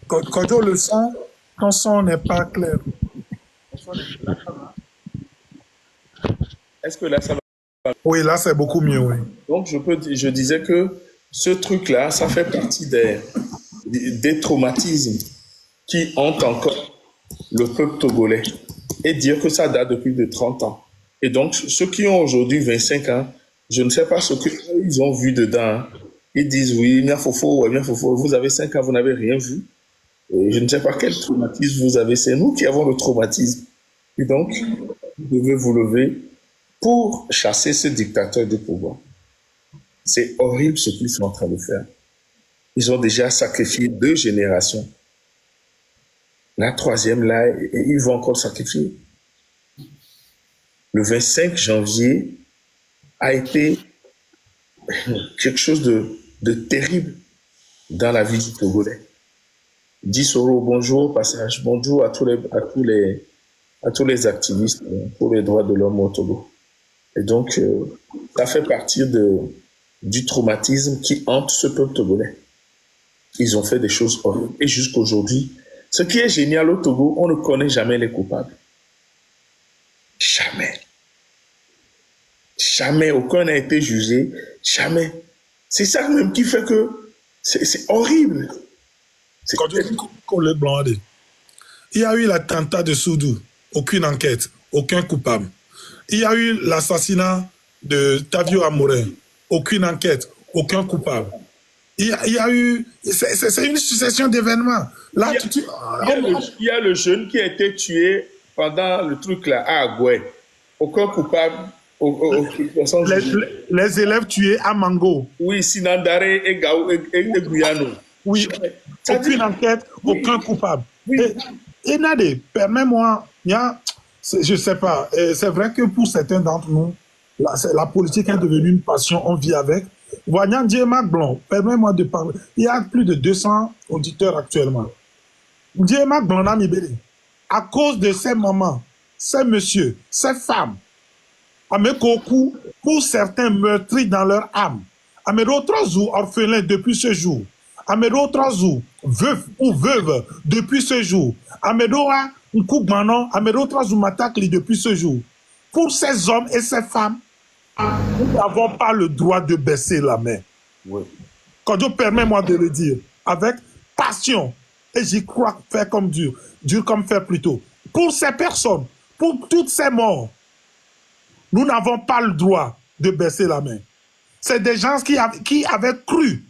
Kojo, le son, ton son n'est pas clair. Est-ce que là, ça va? Oui, là, c'est beaucoup mieux, oui. Donc, je disais que ce truc-là, ça fait partie des traumatismes qui hantent encore le peuple togolais. Et dire que ça date de plus de 30 ans. Et donc, ceux qui ont aujourd'hui 25 ans, je ne sais pas ce qu'ils ont vu dedans. Ils disent, oui, vous avez 5 ans, vous n'avez rien vu. Et je ne sais pas quel traumatisme vous avez. C'est nous qui avons le traumatisme. Et donc, vous devez vous lever pour chasser ce dictateur du pouvoir. C'est horrible ce qu'ils sont en train de faire. Ils ont déjà sacrifié 2 générations. La 3e, là, ils vont encore sacrifier. Le 25 janvier a été quelque chose de terrible dans la vie du Togolais. 10 euros, bonjour, passage, bonjour à tous les activistes pour les droits de l'homme au Togo. Et donc, ça fait partie du traumatisme qui hante ce peuple togolais. Ils ont fait des choses horribles. Et jusqu'aujourd'hui, ce qui est génial au Togo, on ne connaît jamais les coupables. Jamais. Jamais. Aucun n'a été jugé. Jamais. C'est ça même qui fait que c'est horrible. Quand on le blanc, il y a eu l'attentat de Soudou. Aucune enquête. Aucun coupable. Il y a eu l'assassinat de Tavio Amouré. Aucune enquête. Aucun coupable. Il y a eu... C'est une succession d'événements. Là, il y a le jeune qui a été tué pendant le truc là, à Agoué. Aucun coupable. Les élèves tués à Mango. Oui, Sinandare et Guyano. Oui, aucune enquête, aucun coupable. Oui. Et Nadé, permets-moi, je ne sais pas, c'est vrai que pour certains d'entre nous, la politique est devenue une passion, on vit avec. Voyant Ndjema Blanc, permets-moi de parler. Il y a plus de 200 auditeurs actuellement. Ndjema Blanc n'a libéré. À cause de ces mamans, ces messieurs, ces femmes, Amekoku, pour certains meurtris dans leur âme, Améro Trozou, orphelin depuis ce jour, Améro Trozou, veuf ou veuve depuis ce jour, Amédoa Nkougmanon, Améro Trozou Matakli depuis ce jour. Pour ces hommes et ces femmes, nous n'avons pas le droit de baisser la main. Oui. Quand Dieu permet-moi de le dire, avec passion, et j'y crois faire comme dur comme faire plutôt. Pour ces personnes, pour toutes ces morts, nous n'avons pas le droit de baisser la main. C'est des gens qui avaient cru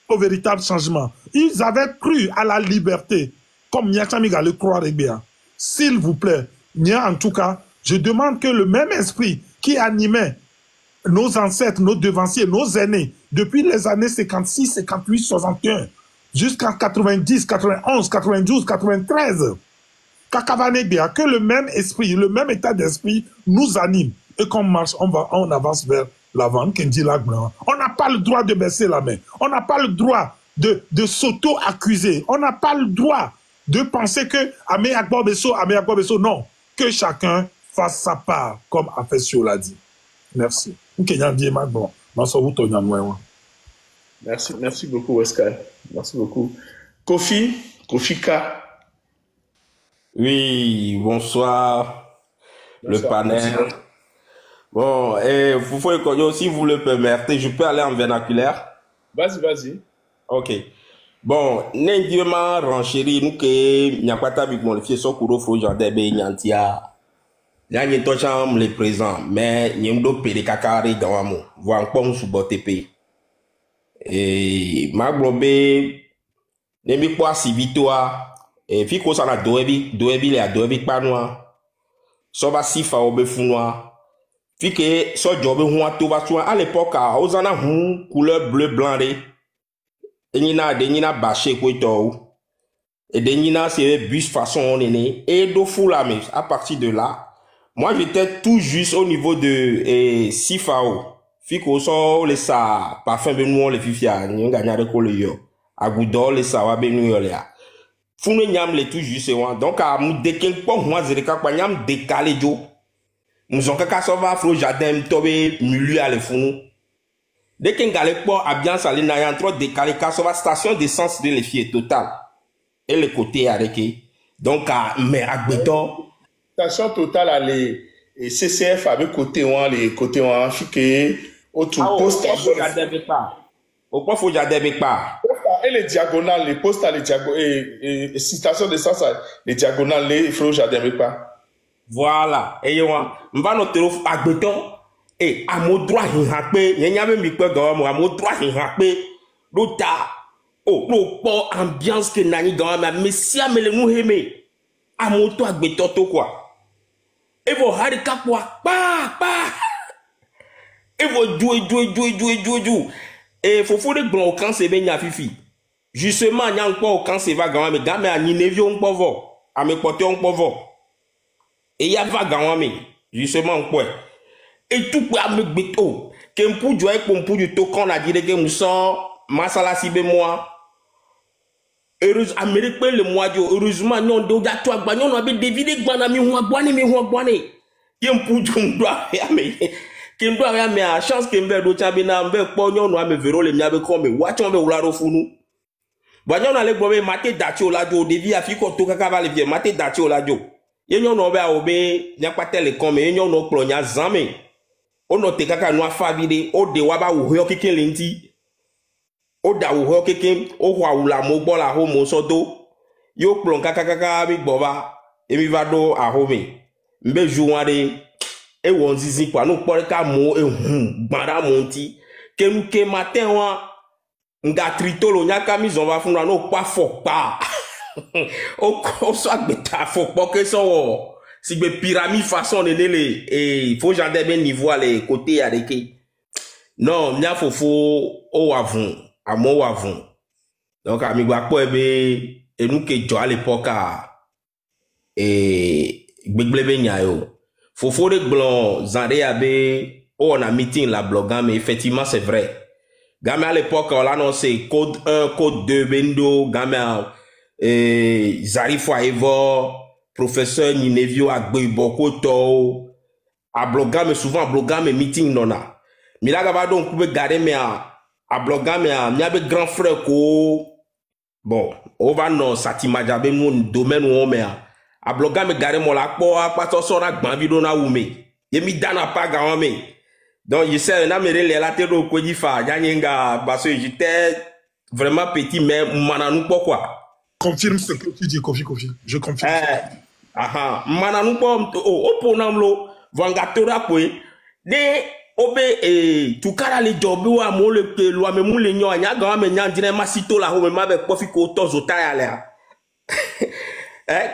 au véritable changement. Ils avaient cru à la liberté, comme Nyachamiga le croirait bien. S'il vous plaît, en tout cas, je demande que le même esprit qui animait nos ancêtres, nos devanciers, nos aînés, depuis les années 56, 58, 61, jusqu'en 90, 91, 92, 93, que le même esprit, le même état d'esprit nous anime et qu'on marche, on avance vers l'avant. On n'a pas le droit de baisser la main. On n'a pas le droit de s'auto-accuser. On n'a pas le droit de penser que Amé Akbar Besso, non. Que chacun fasse sa part, comme Afesio l'a dit. Merci. Merci beaucoup, Oscar. Merci beaucoup. Kofi K. Oui, bonsoir. Le panel. Bonsoir. Bon, et si vous le permettez, je peux aller en vernaculaire? Vas-y. Ok. Bon, n'indiment renchéri, nous que Nyakwata Bigmon, le fier Sokuro Fro Jardin, Nyantia. Là, il y a les présents, mais il y a un peu kakari dans un mot. Voir un pont sous botepe. Et ma globé, n'aimez pas si vite toi. Et puis, qu'on s'en a doebi pas noir. Soba si fa obe founoir. Puis que, so job huan tout va soin. À l'époque, aux en a couleur bleu blanc. Et n'y a bâché quoi tout. Et n'y a c'est bus façon on est né. Et do fou la mais à partir de là. Moi, j'étais tout juste au niveau de Sifao. Fiko so le sa parfum benu le fifia ni gagna de ko le yo. Agudo le sa wa benu yo le a. Funu nyam le tout juste wan. Donc a mu deken po hwa zereka kwa nyam décalé jo. Mu zonka ka so va Fro Jardin tobe mulu a le funu. Deken gale po abian sali na yan trop décalé ka so va station d'essence de le fie total. Et le côté arrêté. Donc a mais agbeto station totale à les CCF avec côté ouan les côtés ouan fiké autour poste au point faut garder pas et les diagonales les postes les diagonales et station de sens les diagonales les Fro Jardin pas voilà et moi m'va noter agbeton et à mon droit hinhape yenya me mi pe gawa mo à mon droit hinhape lota oh no po ambiance que nani gawa mais si amele nous heme à mon droit agbeton to quoi. Et vous avez des capouas, et vous jouez. Et faut faire des blancs quand c'est bien fifi. Justement, il y a encore quand c'est vague, mais gamme à Ninevio on peut voir, à mes potes on peut voir. Et il y a vague, justement quoi. Et tout pour me béto, qu'un pou du pour pou du token a dit que nous sommes masala si be moi. Heureusement, Amérique le mois de heureusement non de toi bagnon on avait deviné que banami ou boane mi ou boane. Qu'un pou du doit mais qu'un doit mais à chance que me do chabina me pognon no me vero le miabe comme watch on be ularo funu. Bagnon ale gbo me maté dati oladio devi afiko to kaka va le vie maté dati oladio. Yenyo no be a obe nya patele comme yenyo no plonya zame. Ono te kaka no afabide o de waba uho keke lenti o da uho keke o wa ula mo bola ho mo sodo yo plon kaka mi boba emi vado a home mbe juware e won zizi kwa no pore ka mo gbara monti kenu ke matin wa nga tritolo nyaka mi zon va funa no pa fo pa o so agbeta fo po ke so si be pyramide façon de les et faut jardin ben niveau les côtés avec non nya fofo o avon amo avon donc ami gba po ebe enu ke jo à l'époque et gbegbele nya yo fofo de blon zande abe o on a meeting la blogan mais effectivement c'est vrai gamin à l'époque on l'annonçait code 1 code 2 bendo gamin Zarifo Evo professeur Ninevio Agbe Bokoto a blogame souvent blogame meeting nona mila gaba donc pouvez garder mais a blogame a be grand frère ko bon on va non satima jabe mon domaine où on met a blogame garder mon la po a pato sora gbanbi do na wume yemi dana pa ga me donc je sais na mere le la te do ko di fa nyanyenga parce que j'étais vraiment petit mais mananu pourquoi confirme ce que tu dis Kofi je confirme aha mananu pom o ponamlo vangatora kwe de obe tukara le jobi wa mo le lo me mu le nyo anya ga me nya dire masito la ho me ma be Kofi ko tozo ta ya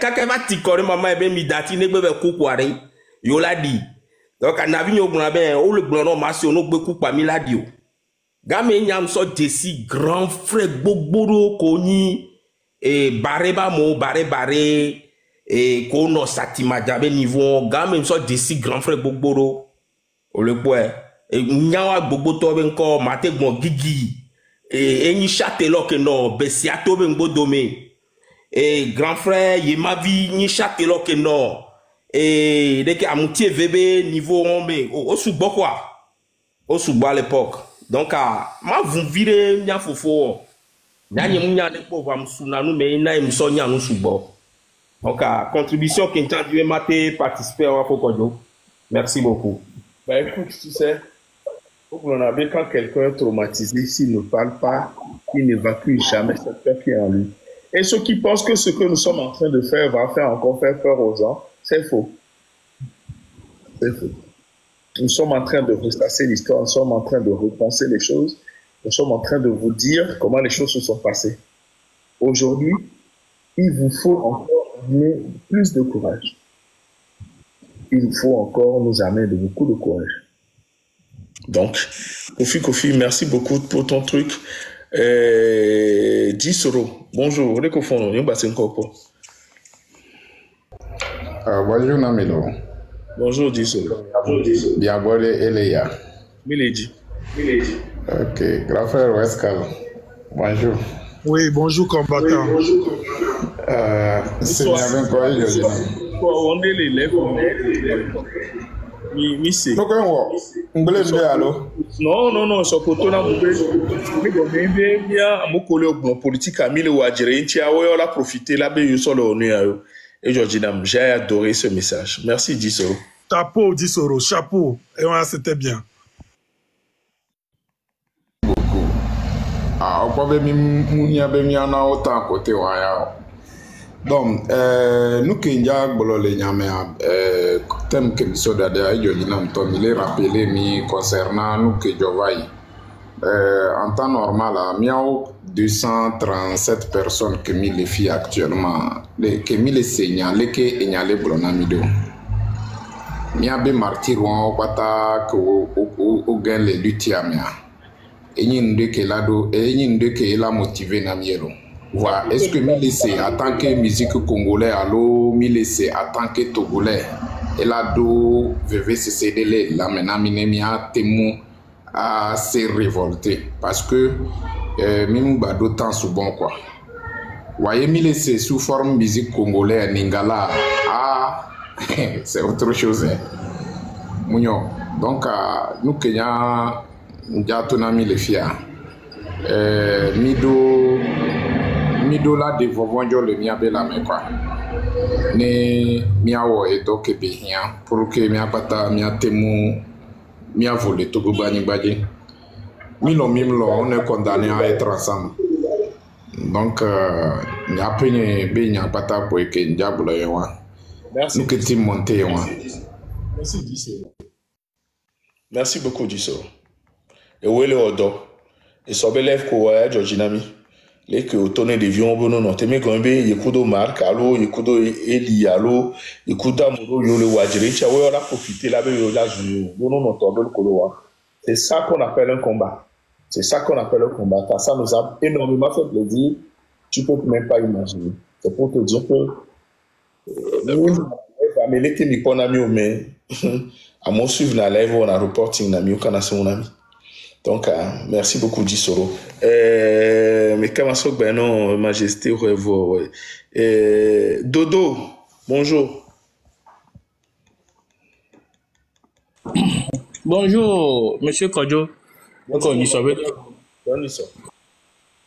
kaka va tikore mama ebe mi dati ne gbe be kukware yo la di donc anabi nyo gbon be o le gbon no ma si ono gbe kukpa mi la di o ga me nyam so desi grand frère gbogboro ko ni bareba mo bare et qu'on a satima jabe niveau gamme so desi grand frère gbogboro o le poe e nyawa gbogbo to be nko mate gbon gigi eni chatelo ke no besiato be ngbodome grand frère yemavi ni chatelo ke no dès que amutie vebe niveau ombe o subo quoi o subo à l'époque donc ma vous vire nya fofo nya nya de po va msuna nu me na imso nya nu subo. Donc, contribution qui est dû mater participer à Wapokodo. Merci beaucoup. Bah écoute, tu sais, quand quelqu'un est traumatisé, s'il ne parle pas, il n'évacue jamais cette peur qui est en lui. Et ceux qui pensent que ce que nous sommes en train de faire va encore faire peur aux gens, c'est faux. C'est faux. Nous sommes en train de ressasser l'histoire, nous sommes en train de repenser les choses, nous sommes en train de vous dire comment les choses se sont passées. Aujourd'hui, il vous faut encore plus de courage. Il faut encore nous amener de beaucoup de courage. Donc, Kofi, merci beaucoup pour ton truc. Disoro, bonjour. Bonjour Namelo. Bonjour Disoro. Bienvenue Eléa. Milady. Ok, grand frère Wescal. Bonjour. Oui, bonjour combattant. C'est bien quoi, on est les lèvres. Missé. Non, so poto na bube. Mais bon, bien, beaucoup de politique à mille ou à gérer. On a profité là, ben, ils sont là, on est à eux. Et j'ai adoré ce message. Merci, Disoro. Chapeau, Disoro, chapeau. Et voilà, c'était bien. On peut même autant côté donc nous qui thème que nous il est rappelé concernant nous que en temps normal il y a 237 personnes qui mis les filles actuellement qui mis les signalés que il y a les blonamido il y a des martyrs ou gain les luthiers Enyinde ke lado enyinde ke la motivé na mielo. Voilà, est-ce que me laisser en tant que musique congolais allo me laisser en tant que togolais et là do VVCCD là maintenant minemia temu à se révolter parce que même d'autant souvent quoi. Voyez me laisser sous forme musique congolais Ningala c'est autre chose hein. Mounio. Donc nous Kenya Njatonami les fia mido la de vovonjo le miabe la me quoi ne miawo eto ke behia pour que mia pata mia temu mia volé to bani badji milo on est condamné à être ensemble donc nya penye be nya pata pour que ndiabula yewa nous que team monter yewa. Merci Diso. Merci beaucoup Diso. Et où est le odo et sobelef ko wa Georginami les que autonome de vion bono no teme gombe yekudo mark allo yekudo eli allo yekuda moro yo le wajiri cha we la profiter la be yo la journée bono no tobe le kolowa. C'est ça qu'on appelle un combat. C'est ça qu'on appelle un combat. Ça nous a énormément fait plaisir. Tu peux même pas imaginer. C'est pour te dire que mais l'été mi pon ami o mais à mon suivre na live on a reporting na mi o kana son ami. Donc, merci beaucoup, Disoro. Mais comment ça, ben non, Majesté, revoir. Dodo, bonjour. Bonjour, monsieur Kodjo. Bonjour, Nisso. Bonjour.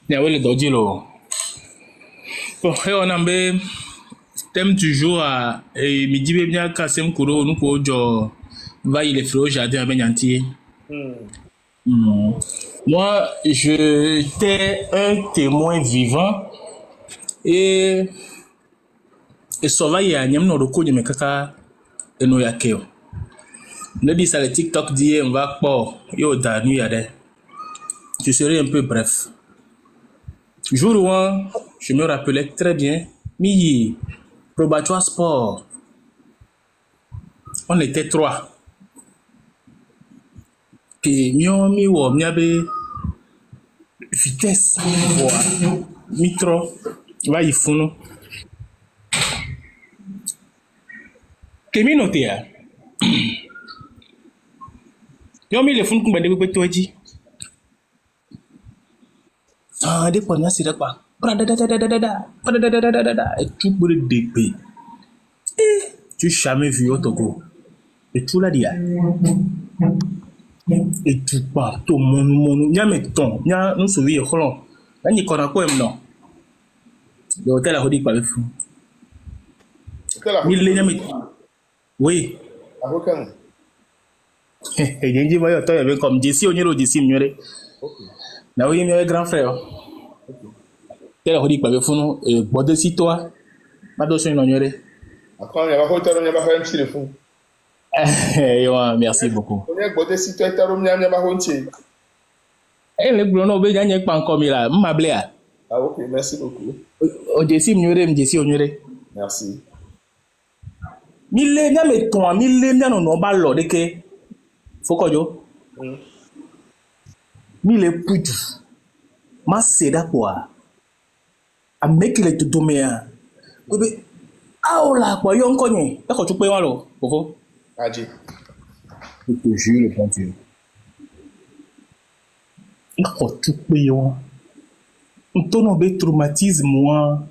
Le Dodilo. Bon, on a un thème du jour à midi, bien, Kassem Kouro, nous, Kodjo, va y les frères au jardin à Benyanti. Moi, j'étais un témoin vivant et ça va y aller. Nous avons dit kaka et nous yakeo. Nous dit ça le TikTok dit on va pas yo danu yade. Je serai un peu bref. Jour où je me rappelais très bien, mi probatoire sport. On était 3. Puis mi wo miabe vitesse wa mitro va ifunu kemi note ya yo mi le funu kumba de pe toji de po na sira pa et tout pour dépé tu jamais vu au Togo et tout là dia et tout partout mon nya meton nya nous sauver holon na ni kona ko em no le hôtel a hodi pa le fou il nya met oui avocat yenji moyo to yebe comme Jesse onyero Jesse mnyore na oui mi grand frère tel hodi pa le fou no e bode si toi pas do so onyore après il va hôtel on va faire un petit le fou. Merci beaucoup. On est bodé si tu es terminé à Hontier. Eh, le boulot, on a pas encore mis là. Ah, ok, merci beaucoup. Jessie Mure, Jessie Onure. Merci. Millénia, mais toi, millénia, non, pas l'ordre que. Faut que je. Mille plus. Ma c'est d'accord. A mec, il est tout dommé. Ah, là, quoi, yon connaît. D'accord, tu peux y aller. Pourquoi? Adji. Je te jure, le bon Dieu. Il faut tout payer. Ton traumatisme, moi,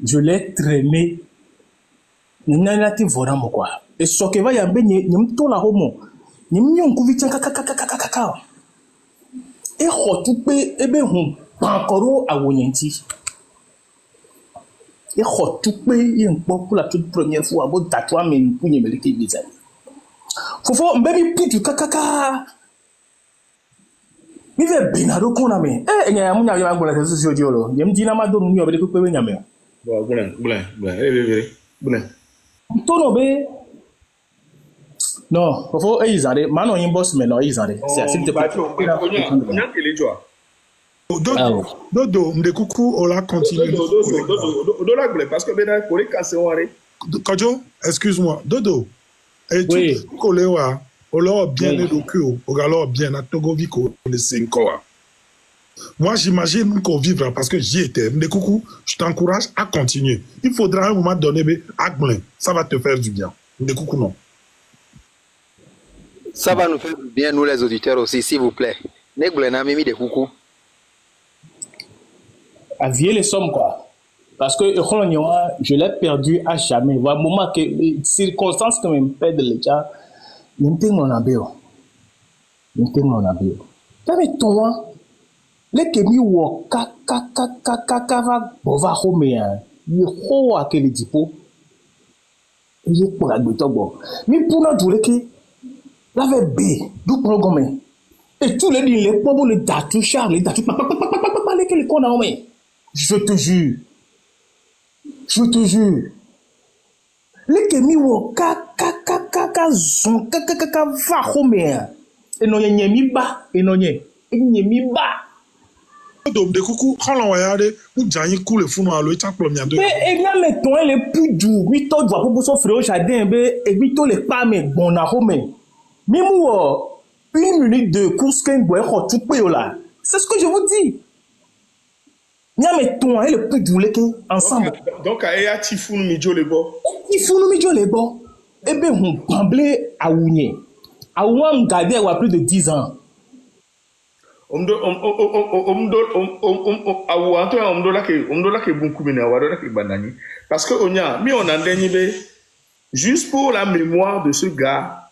je l'ai traîné. Il n'y a pas de vraiment quoi. Et ce que va y avoir, il y a un peu la homo. Il y a un peu de kakakakakakaka. Et faut tout payer. Et bien, on encore à Wonyenti. Et faut tout payer pour la toute première fois. Bon, t'as toi, mais pour y mettre des amis. Fofo mbemi pitu kakaka mi ve binado kona me nya mu nya ya ngona tesu si odiolo nyem dina ma do mu obede pepe nya me bo bulen bulen tono be non fofo izare mano yin boss me no izare c'est assez pas onya kele joa Dodo mdekuku ola continue Dodo la gble parce que bena ko le casse ware Kodjo excuse-moi Dodo. Et tu dis qu'on l'a bien éduqué, on l'a bien à Togoviko, les 5 ans. Moi, j'imagine qu'on vivra parce que j'y étais. Ndekoukou, je t'encourage à continuer. Il faudra à un moment donné, ça va te faire du bien. Ndekoukou, non. Ça va nous faire du bien, nous les auditeurs aussi, s'il vous plaît. Nekblena Mimi de Coucou. À vier les sommes, quoi. Parce que je l'ai perdu à jamais. Voilà, moment que les circonstances que me perdent les gens, je ne sais pas mon abéo. T'avais toi, les kemi wo va bova homea, ye ho a que les dipo. Ye pour la gbeto. Mais pour la doule que l'avait B, du programme. Et tous les pauvres, les datou, Charles, les datou, papa, que les qu'on a homé. Je te jure. Les kemi wo zon va homea. Et non y'a mi ba, et non y'a mi ba. De coucou, quand on va aller, ou Gianni coule fou à l'eau, t'as plombier de. Mais et bien les toits les plus doux, oui toi dois pour son frère au jardin, et puis toi les pas mais bon à home. Mais moi, 1 minute de course qu'un boy tout peu là. C'est ce que je vous dis. Il y a mes toits les plus doux les ensemble. Donc à Ea Tifoun Midjo les bo. Tifoun Midjo les bo. Eh bien on pamblé à Ounye. À Ouan gardé à plus de 10 ans. Omdo ke bunku mena wado ke banani parce que on a ndeni juste pour la mémoire de ce gars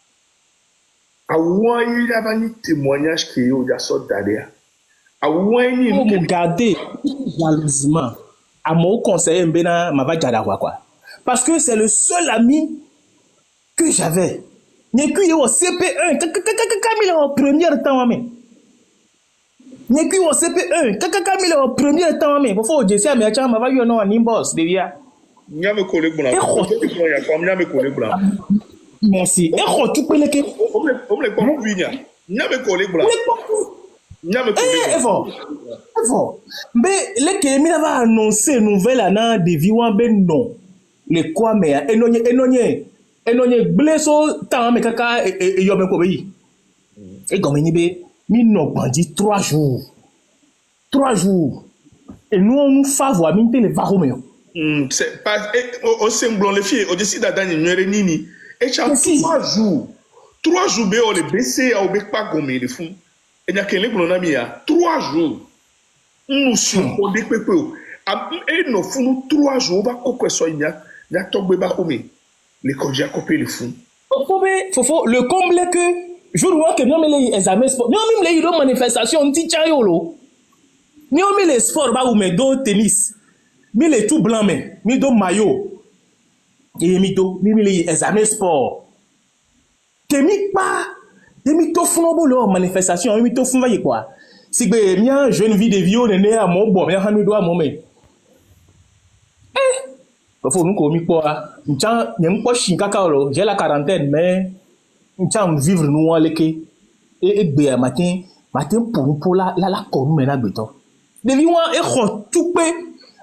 awa il a vani témoignage que yo ya sort d'aller awa ni regarder jalousement à mon conseiller mbena mava jada quoi parce que c'est le seul ami que j'avais n'est que yo CP1 Camille en première temps mais n'est que au CP1 Camille en premier temps mais faut dire ça mais chama va yo no en boss devia nyame collègue blanc ya comme nyame collègue blanc merci et tu peux le que on le pas punya nyame collègue blanc nyame collègue bon mais le que mi va annoncer nouvelle ana de viwan ben non le quoi mais enonye blesso temps mais kaka e yo ben ko beyi e gomeni be mi non bandit 3 jours. 3 jours. Et nous, on nous favore, mi les varomeo. C'est pas, au semblant les filles, au décide d'adani, nini. Et tu as 3 jours. 3 jours, mais on les baissé, on ne pas gommer les fous. Et il y a quelqu'un qui a mis 3 jours. Nous sommes au dépépé. Et nous fous 3 jours, on va quoi soit il y a tombé bas comme les congés à couper les fous. Faut le comble que jour où que nous les examens sport nous même les manifestations petit chayolo nous même les sports ba ou mais do tennis mi les tout blanc mais mi do maillot et mi les examens sport temi pas temi to fun bolo manifestation mi to fun va quoi si be mia jeune vie de vieux né à mon bon mia hanu do à mon mais faut nous komi quoi m'chan nyem ko shin kakao j'ai la quarantaine mais nous vivre nous avec et bien matin pour la comme mais la béton depuis moi et tout pe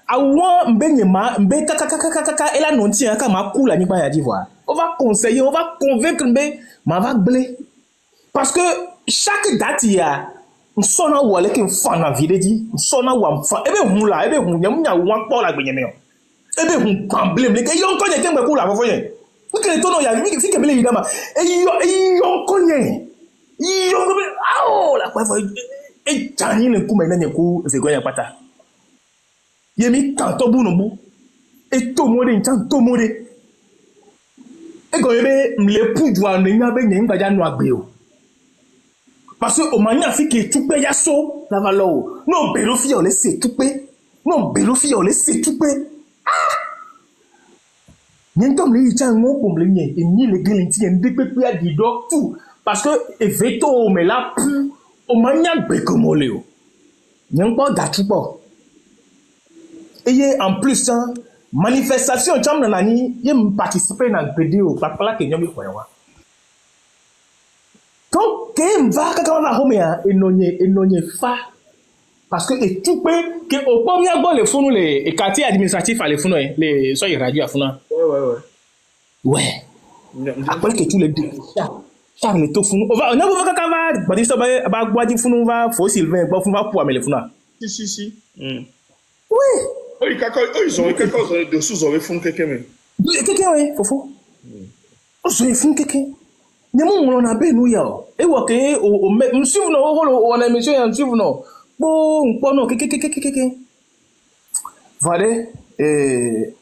awa mbenyema mbe kaka et la non tient kama cool ni ba ya d'Ivoire on va conseiller on va convaincre mbe ma va blé parce que chaque date il y a sona wale ke fan na vie dit sona wa fan e be hun la e be hun nya wa po la gbenyeme e be hun pamblé me ke yon ko nye ke mbe cool la fo yen que ton ya mi fi kemele idama e yo konye yo la kwa e tani le kuma ina ku se gonya pata yemi tanto bu no bu e to mo de ntan to mo de e go yebe mle pudwa no nya be nyin gbaja no agbe o parce que o mania fi ke tupe ya so la valo no belo fi o le se tupe no belo fi o le se tupe N'entend les gens pour me et ni les glintis et des pépés à du tout parce que veto mais là plus au maniaque bécomoléo n'en pas gâteau pas et en plus manifestation chambre dans l'année il me participer dans le vidéo par là que n'y quoi donc quand va quand va home et non fa parce que et tout peut que au premier bon les fonds les quartiers administratifs à les fonds les soyez radio à fonds ouais après que tous les Charles to funu. On va kaka va. Baptiste ba gwaji funu va fo Sylvain ba funu va pour amele funa. Si. Oui. Ils ont quelqu'un de sous ont font quelqu'un mais. Quelqu'un oui, fofo. Ils ont font quelqu'un. Nyamo on a be nous ya. E wo ke o m'suivre no o na émission ya m'suivre no. Bon no ke. Voilà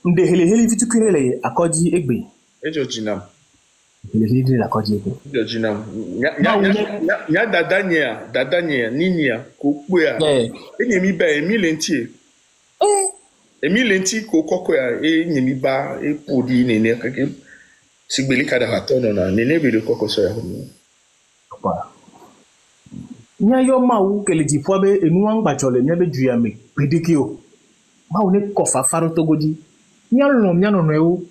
nde hele vitu kunele akodi egbe. Ejo jinam. Hele akodi egbe. Ejo jinam. Ya dadanya ninia ko kpoya. Enyemi ba emilenti. Emilenti ko kokoya enyemi ba e podi nene kake. Sigbeli kada hatono na nene bi de kokoso ya hono. Voilà. Nya yo mawu kele di pobe enu an gbachole nya be duyame pedikio. Mawu ne kofa faro togodi. Nya no ewo.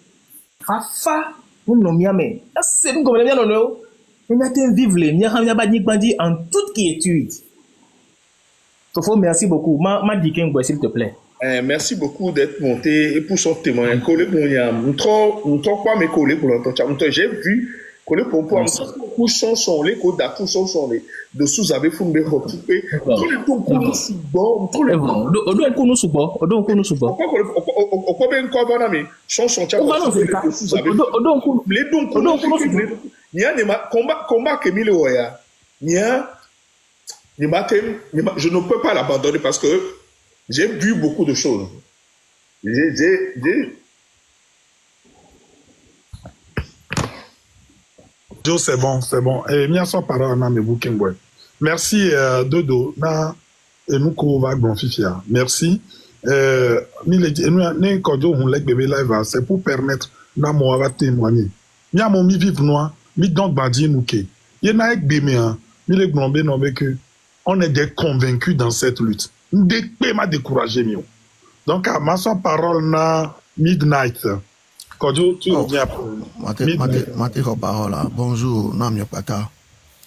Fafa no miame. Ase ngo me nya no ewo. Nya ten vivre le nya ha nya ba ni gbandi en toute quiétude. Tofo merci beaucoup. Ma diken ngwe s'il te plaît. Merci beaucoup d'être monté et pour son témoin. Collé pour quoi me coller pour l'entretien. J'ai vu coller pour son les codes à pour son les de sous avez fondé retrouver tous les tout qu'on sous bord tous les odon qu'on sous bord au quoi bien quoi va mais son tient odon les donc il y a des combat que mille oya il y a je ne peux pas l'abandonner parce que j'ai vu beaucoup de choses. C'est bon. Et merci parole na me booking boy. Merci Dodo na enuko va gonfifia. Merci. Ne kodo on lek bébé live c'est pour permettre na mo va témoigner. Nya mo mi vivre noir, mi donc badi nuke. Yena ek bébé hein, mi le glombe non que on est des convaincus dans cette lutte. Ndekpe m'a découragé mieux. Donc à ma son parole na midnight. Kojo tu viens Mate parole. Bonjour Namio Pata.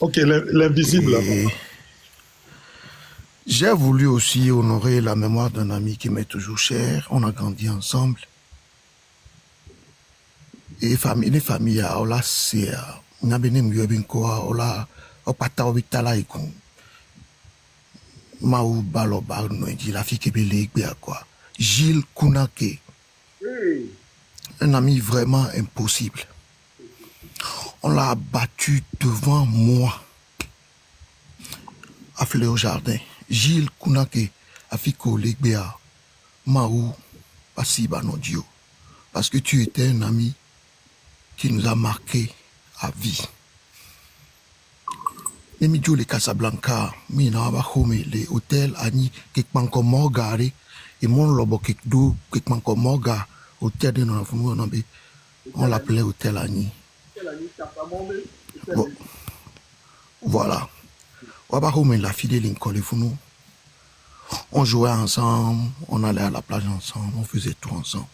OK, l'invisible. J'ai voulu aussi honorer la mémoire d'un ami qui m'est toujours cher. On a grandi ensemble. Et les familles a ola c'est ngabene muyobinko ola opata obitala ikon. Maou Baloba nous dit la fille qui est quoi. Gilles Kounake. Un ami vraiment impossible. On l'a abattu devant moi. À Fleur au jardin. Gilles Kounake a fait coller Béa. Maou Pasiba Nodio. Parce que tu étais un ami qui nous a marqué à vie. Nemi jo le Casablanca, mi na ba home le hôtel ani kekmanko mogare et mon lobo kekdo kekmanko moga hôtel de na fumu na be on l'appelait hôtel Ani. Bon. Voilà. Waba home la fille Lincoln funu. On jouait ensemble, on allait à la plage ensemble, on faisait tout ensemble.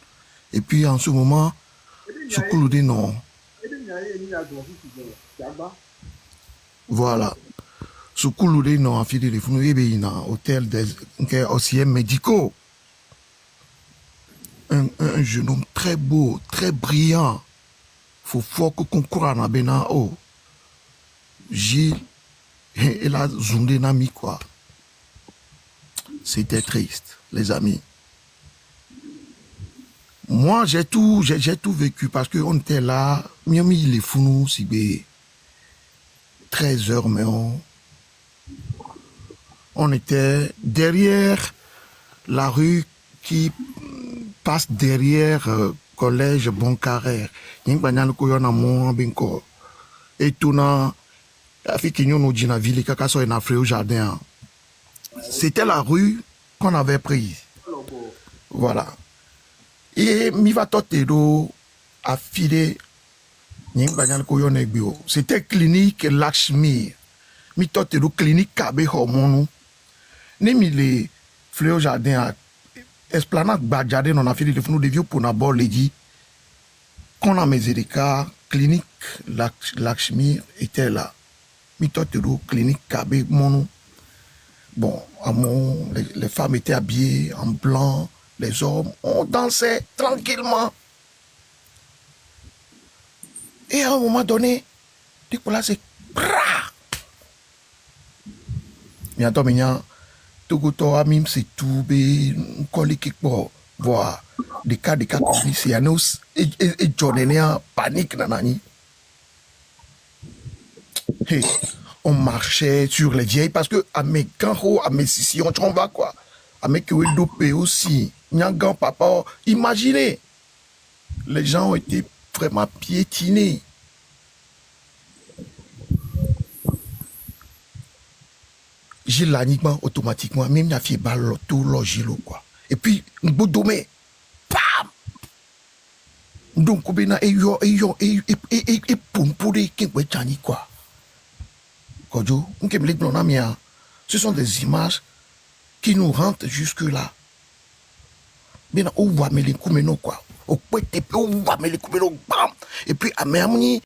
Et puis en ce moment, Soukouloudé non. Voilà. Soukouloudé non a fait des funu hôtel des OCM médicaux. Un jeune homme très beau, très brillant. Faut fort que concours à Nabena oh. Gilles, il a zondé nami quoi. C'était triste, les amis. Moi, j'ai tout vécu parce qu'on était là, Miami les fous, si bé 13 heures, mais on était derrière la rue qui passe derrière collège Boncarrère. Et tout na ville au jardin. C'était la rue qu'on avait prise. Voilà. Et Mivatotero a filé. C'était clinique Lakshmi. Mitotero clinique Kabe Hormono. Nemi les fleurs jardin à Esplanade Badjade, on a fait des fous de vieux pour n'abord les dit qu'on a Mézérika, clinique Lakshmi était là. Mitotero clinique Kabe Mono. Bon, les femmes étaient habillées en blanc, les hommes, on dansait tranquillement. Et à un moment donné, Nicolas, c'est Mais attends, mais Togo to amim c'est tout be collé quelque part voir des cas comme ici à nous et Jordan en panique nanani. Hey, on marchait sur les vieilles parce que à mes grands à mes sissi on va quoi à mes que dopé aussi grand papa imaginez les gens ont été vraiment piétinés. J'ai l'aniquement automatiquement, même n'a fait balle tout l'ogilo quoi. Et puis, nous domé, bam! Donc, et pompoué qui est tchani quoi. Kojo, ce sont des images qui nous rentrent jusque là. Bien, on voit mes les koumeno quoi. Au poète, on voit mes les koumeno, bam! Et puis, à Méamni,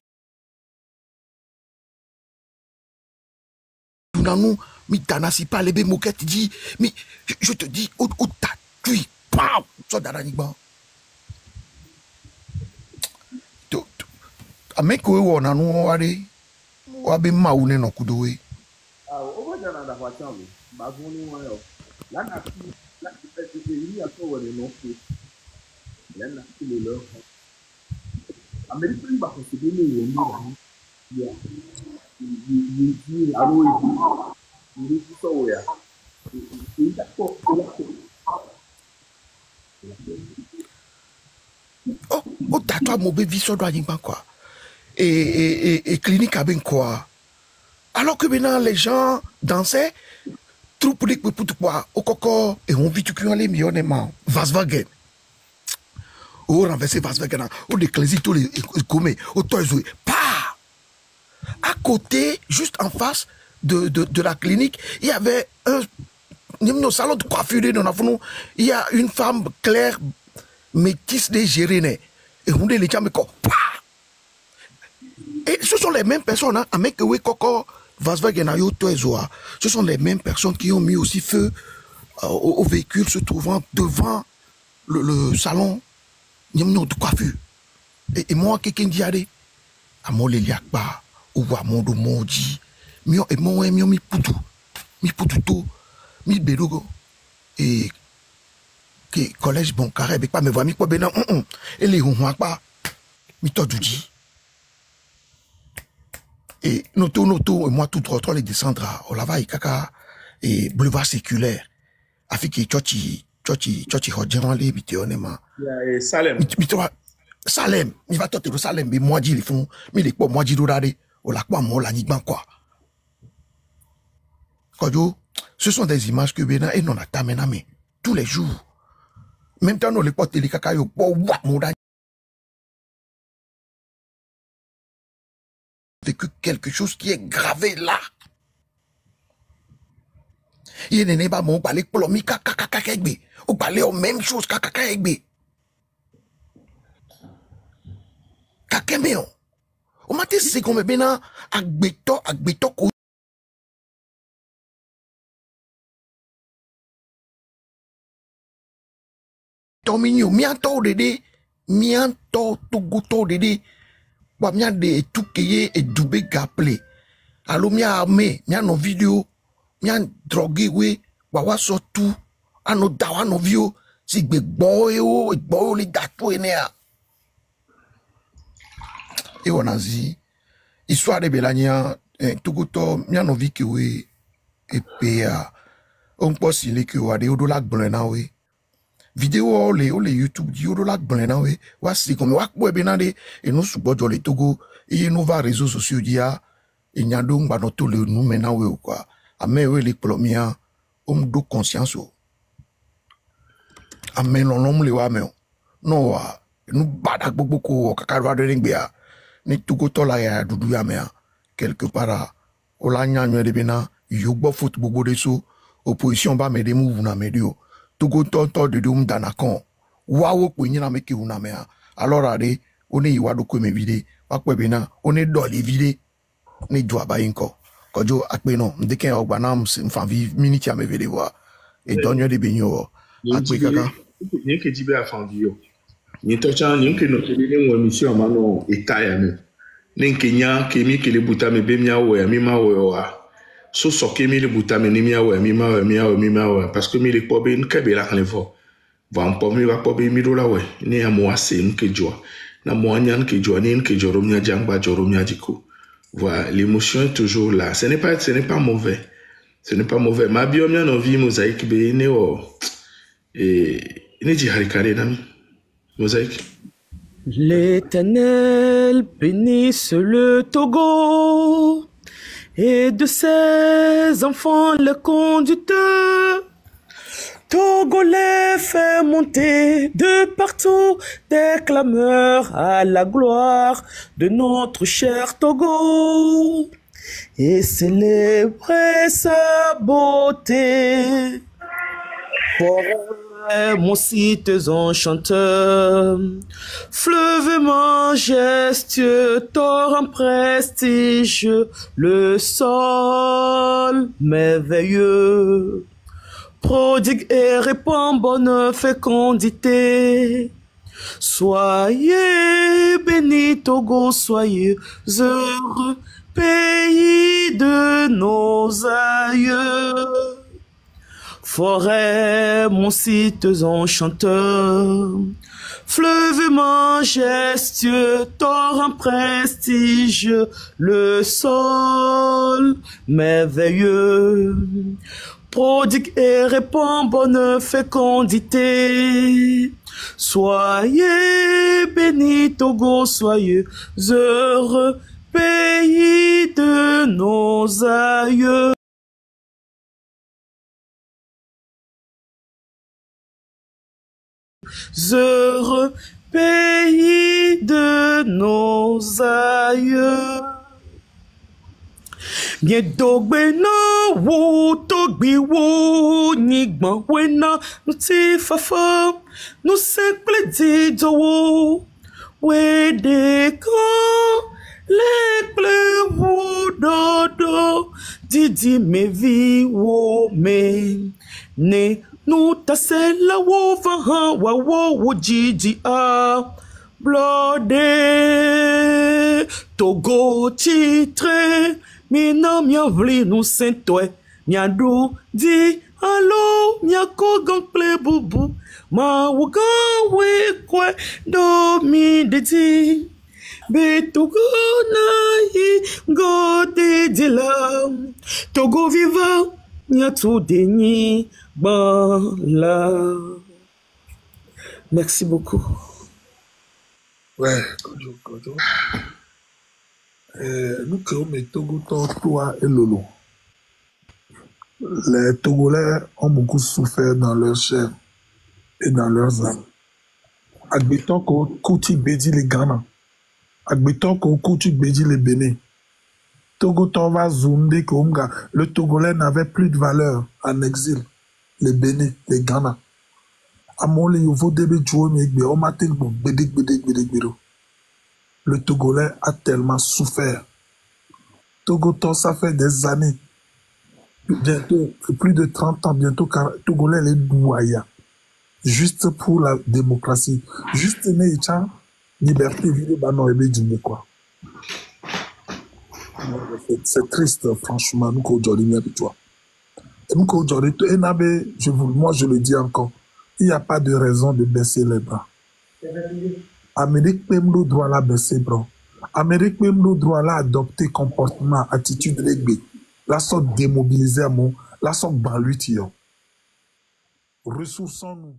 nous, mi tanasi pas les moquettes dit mais je te dis au tatui pam so daraniba to ameko wo na no ware wa be maune no kudowe o va jana da voiture mi ba goni won yo la na ti ni aso wo le no fi la na ti le lo America ba ko se be ni wo ni ya ni aro oh t'as mon bébé sur doit pas quoi et clinique à ben quoi alors que maintenant les gens dansaient trop pour quoi au coco et on vit tu les millionnement Volkswagen au renverser Volkswagen au déclaser tous les commis au toy pas à côté juste en face de la clinique, il y avait un salon de coiffure, il y a une femme claire, métisse des Gérénais. Et on dit les gens, et ce sont les mêmes personnes, hein, avec Koko, ce sont les mêmes personnes qui ont mis aussi feu au véhicule se trouvant devant le salon de coiffure. Et moi, quelqu'un dit, allez, à mon Léliakba, ou à mon Mondi, mio e mo mio mi putu to mi berogo et que collège bon carré avec pas me voir mi ko bena et les hunwa pa mi to dudi et noto et moi tout droit les descendre à Olava kaka et boulevard séculaire afiki chochi hodjeran le bitionnement Salem Salem mi va tote Salem mais moi dit les font mi les quoi moi dit dorade o la quoi mo la ni ban quoi. Ce sont des images que Bénin et non a tamenamé tous les jours. Même temps, nous les portes les cacaillots pour voir mon vécu quelque chose qui est gravé là. Il n'est pas mon balai pour l'homme kakakakakegbe. Au balai aux mêmes choses kakakakegbe. Kakemeo. Au matin, c'est comme Bénin, agbeto, Tominho, mianto dede, mianto togoto dede, wa mia de tukeye et dubé gaple. Allo mia armé, mia no vidéo, mia drogué we, wa surtout, ano dawa no vio, si gbe boyo li dato enea. Et on a dit, histoire de Belania, togoto, mia no vi que we, et pea, on peut s'y les que wa de odola blena we. Vidéo ole YouTube di odo la blena we wa si comme wa ko be na de et nous subojo le Togo et nous va réseaux sociaux dia et nyando ngba no to le nous mena we quoi ame we le plomia do conscience o ame non nom le wa me no wa nous bada gbogbo ko kakaro de ngbe a ni Togo to la ya dudu ya me quelque part o la nyanyo de bena yo gbo foot gbogbo de so opposition ba me de move na me dio Togo tonto de dum danakon wawo ko nyina me ke una me alors ade oni iwado ko me vide wa pe bina oni doli vide ni do abayin ko kojo ape no ndeken ogba na mfa vi minute me vide wa e donyo de benyo ape kaka ni ke jibe afandi yo ni to chan ni ke no tele ni won mission ma no etaya me Nenkenya kemi kele buta me be mia we mi ma we wa. So so kemi le buta me ni mia we mi ma we parce que mi le pobe nkebe la kan levo. Va on pobe mi va pobe mi do la we. Ni amo ase nke joa. Na mo anyan ke joa ni nke joro mia jangba joro mia diko. Voilà, l'émotion est toujours là. Ce n'est pas mauvais. Ce n'est pas mauvais. Ma bio mia no vi mosaïque be ne o ne di harikare nami. Mosaïque. L'Éternel bénisse le Togo et de ses enfants le conducteur. Togolais fait monter de partout des clameurs à la gloire de notre cher Togo et célébrer sa beauté. Forêt, mon site enchanteur, fleuve majestueux, torrent prestigieux, le sol merveilleux. Prodigue et répand bonne fécondité. Soyez bénis Togo, soyez heureux, pays de nos aïeux. Forêt, mon site enchanteur, fleuve majestueux, torrent prestigieux, le sol merveilleux. Prodigue et répand bonne fécondité. Soyez bénis Togo, soyez heureux, pays de nos aïeux. Heureux, pays de nos aïeux. Bien dogbe na wo togbi wo nigban wena nuti fafa nu simple di do we de kan le ple wo dodo didi me vi wo me ne nu tasela wo va wa wo jiji a blode Togo titre Mina mia vli nou sentwe, mia do di alo mia ko ple bubu, ma wugan we kwe do mi de di, be Togo na yi go de di la, Togo viva mia tout deni ban la. Merci beaucoup. Ouais, Kojo. Nous créons mes Togo, toi et Lolo. Les Togolais ont beaucoup souffert dans leur chair et dans leurs âmes. Admettons qu'on couti bédi les Ghana. Admettons qu'on couti bédi les Bénin. Togo va zounder comme le Togolais n'avait plus de valeur en exil. Les Bénin, les Ghana. Amole yovo debe joué mais on m'a dit bon bédik. Le Togolais a tellement souffert. Togoton, ça fait des années, bientôt, plus de 30 ans, bientôt, car Togolais les douaya. Juste pour la démocratie. Juste Neïcha, liberté, vie, banon, et quoi. C'est triste, franchement, nous, aujourd'hui, toi. Et nous, aujourd'hui, moi, je le dis encore, il n'y a pas de raison de baisser les bras. Amérique même le droit là baisser bras. Amérique même le droit là adopter comportement, attitude réglée. La sorte démobiliser à mon, la sorte baluti. Ressourçons-nous.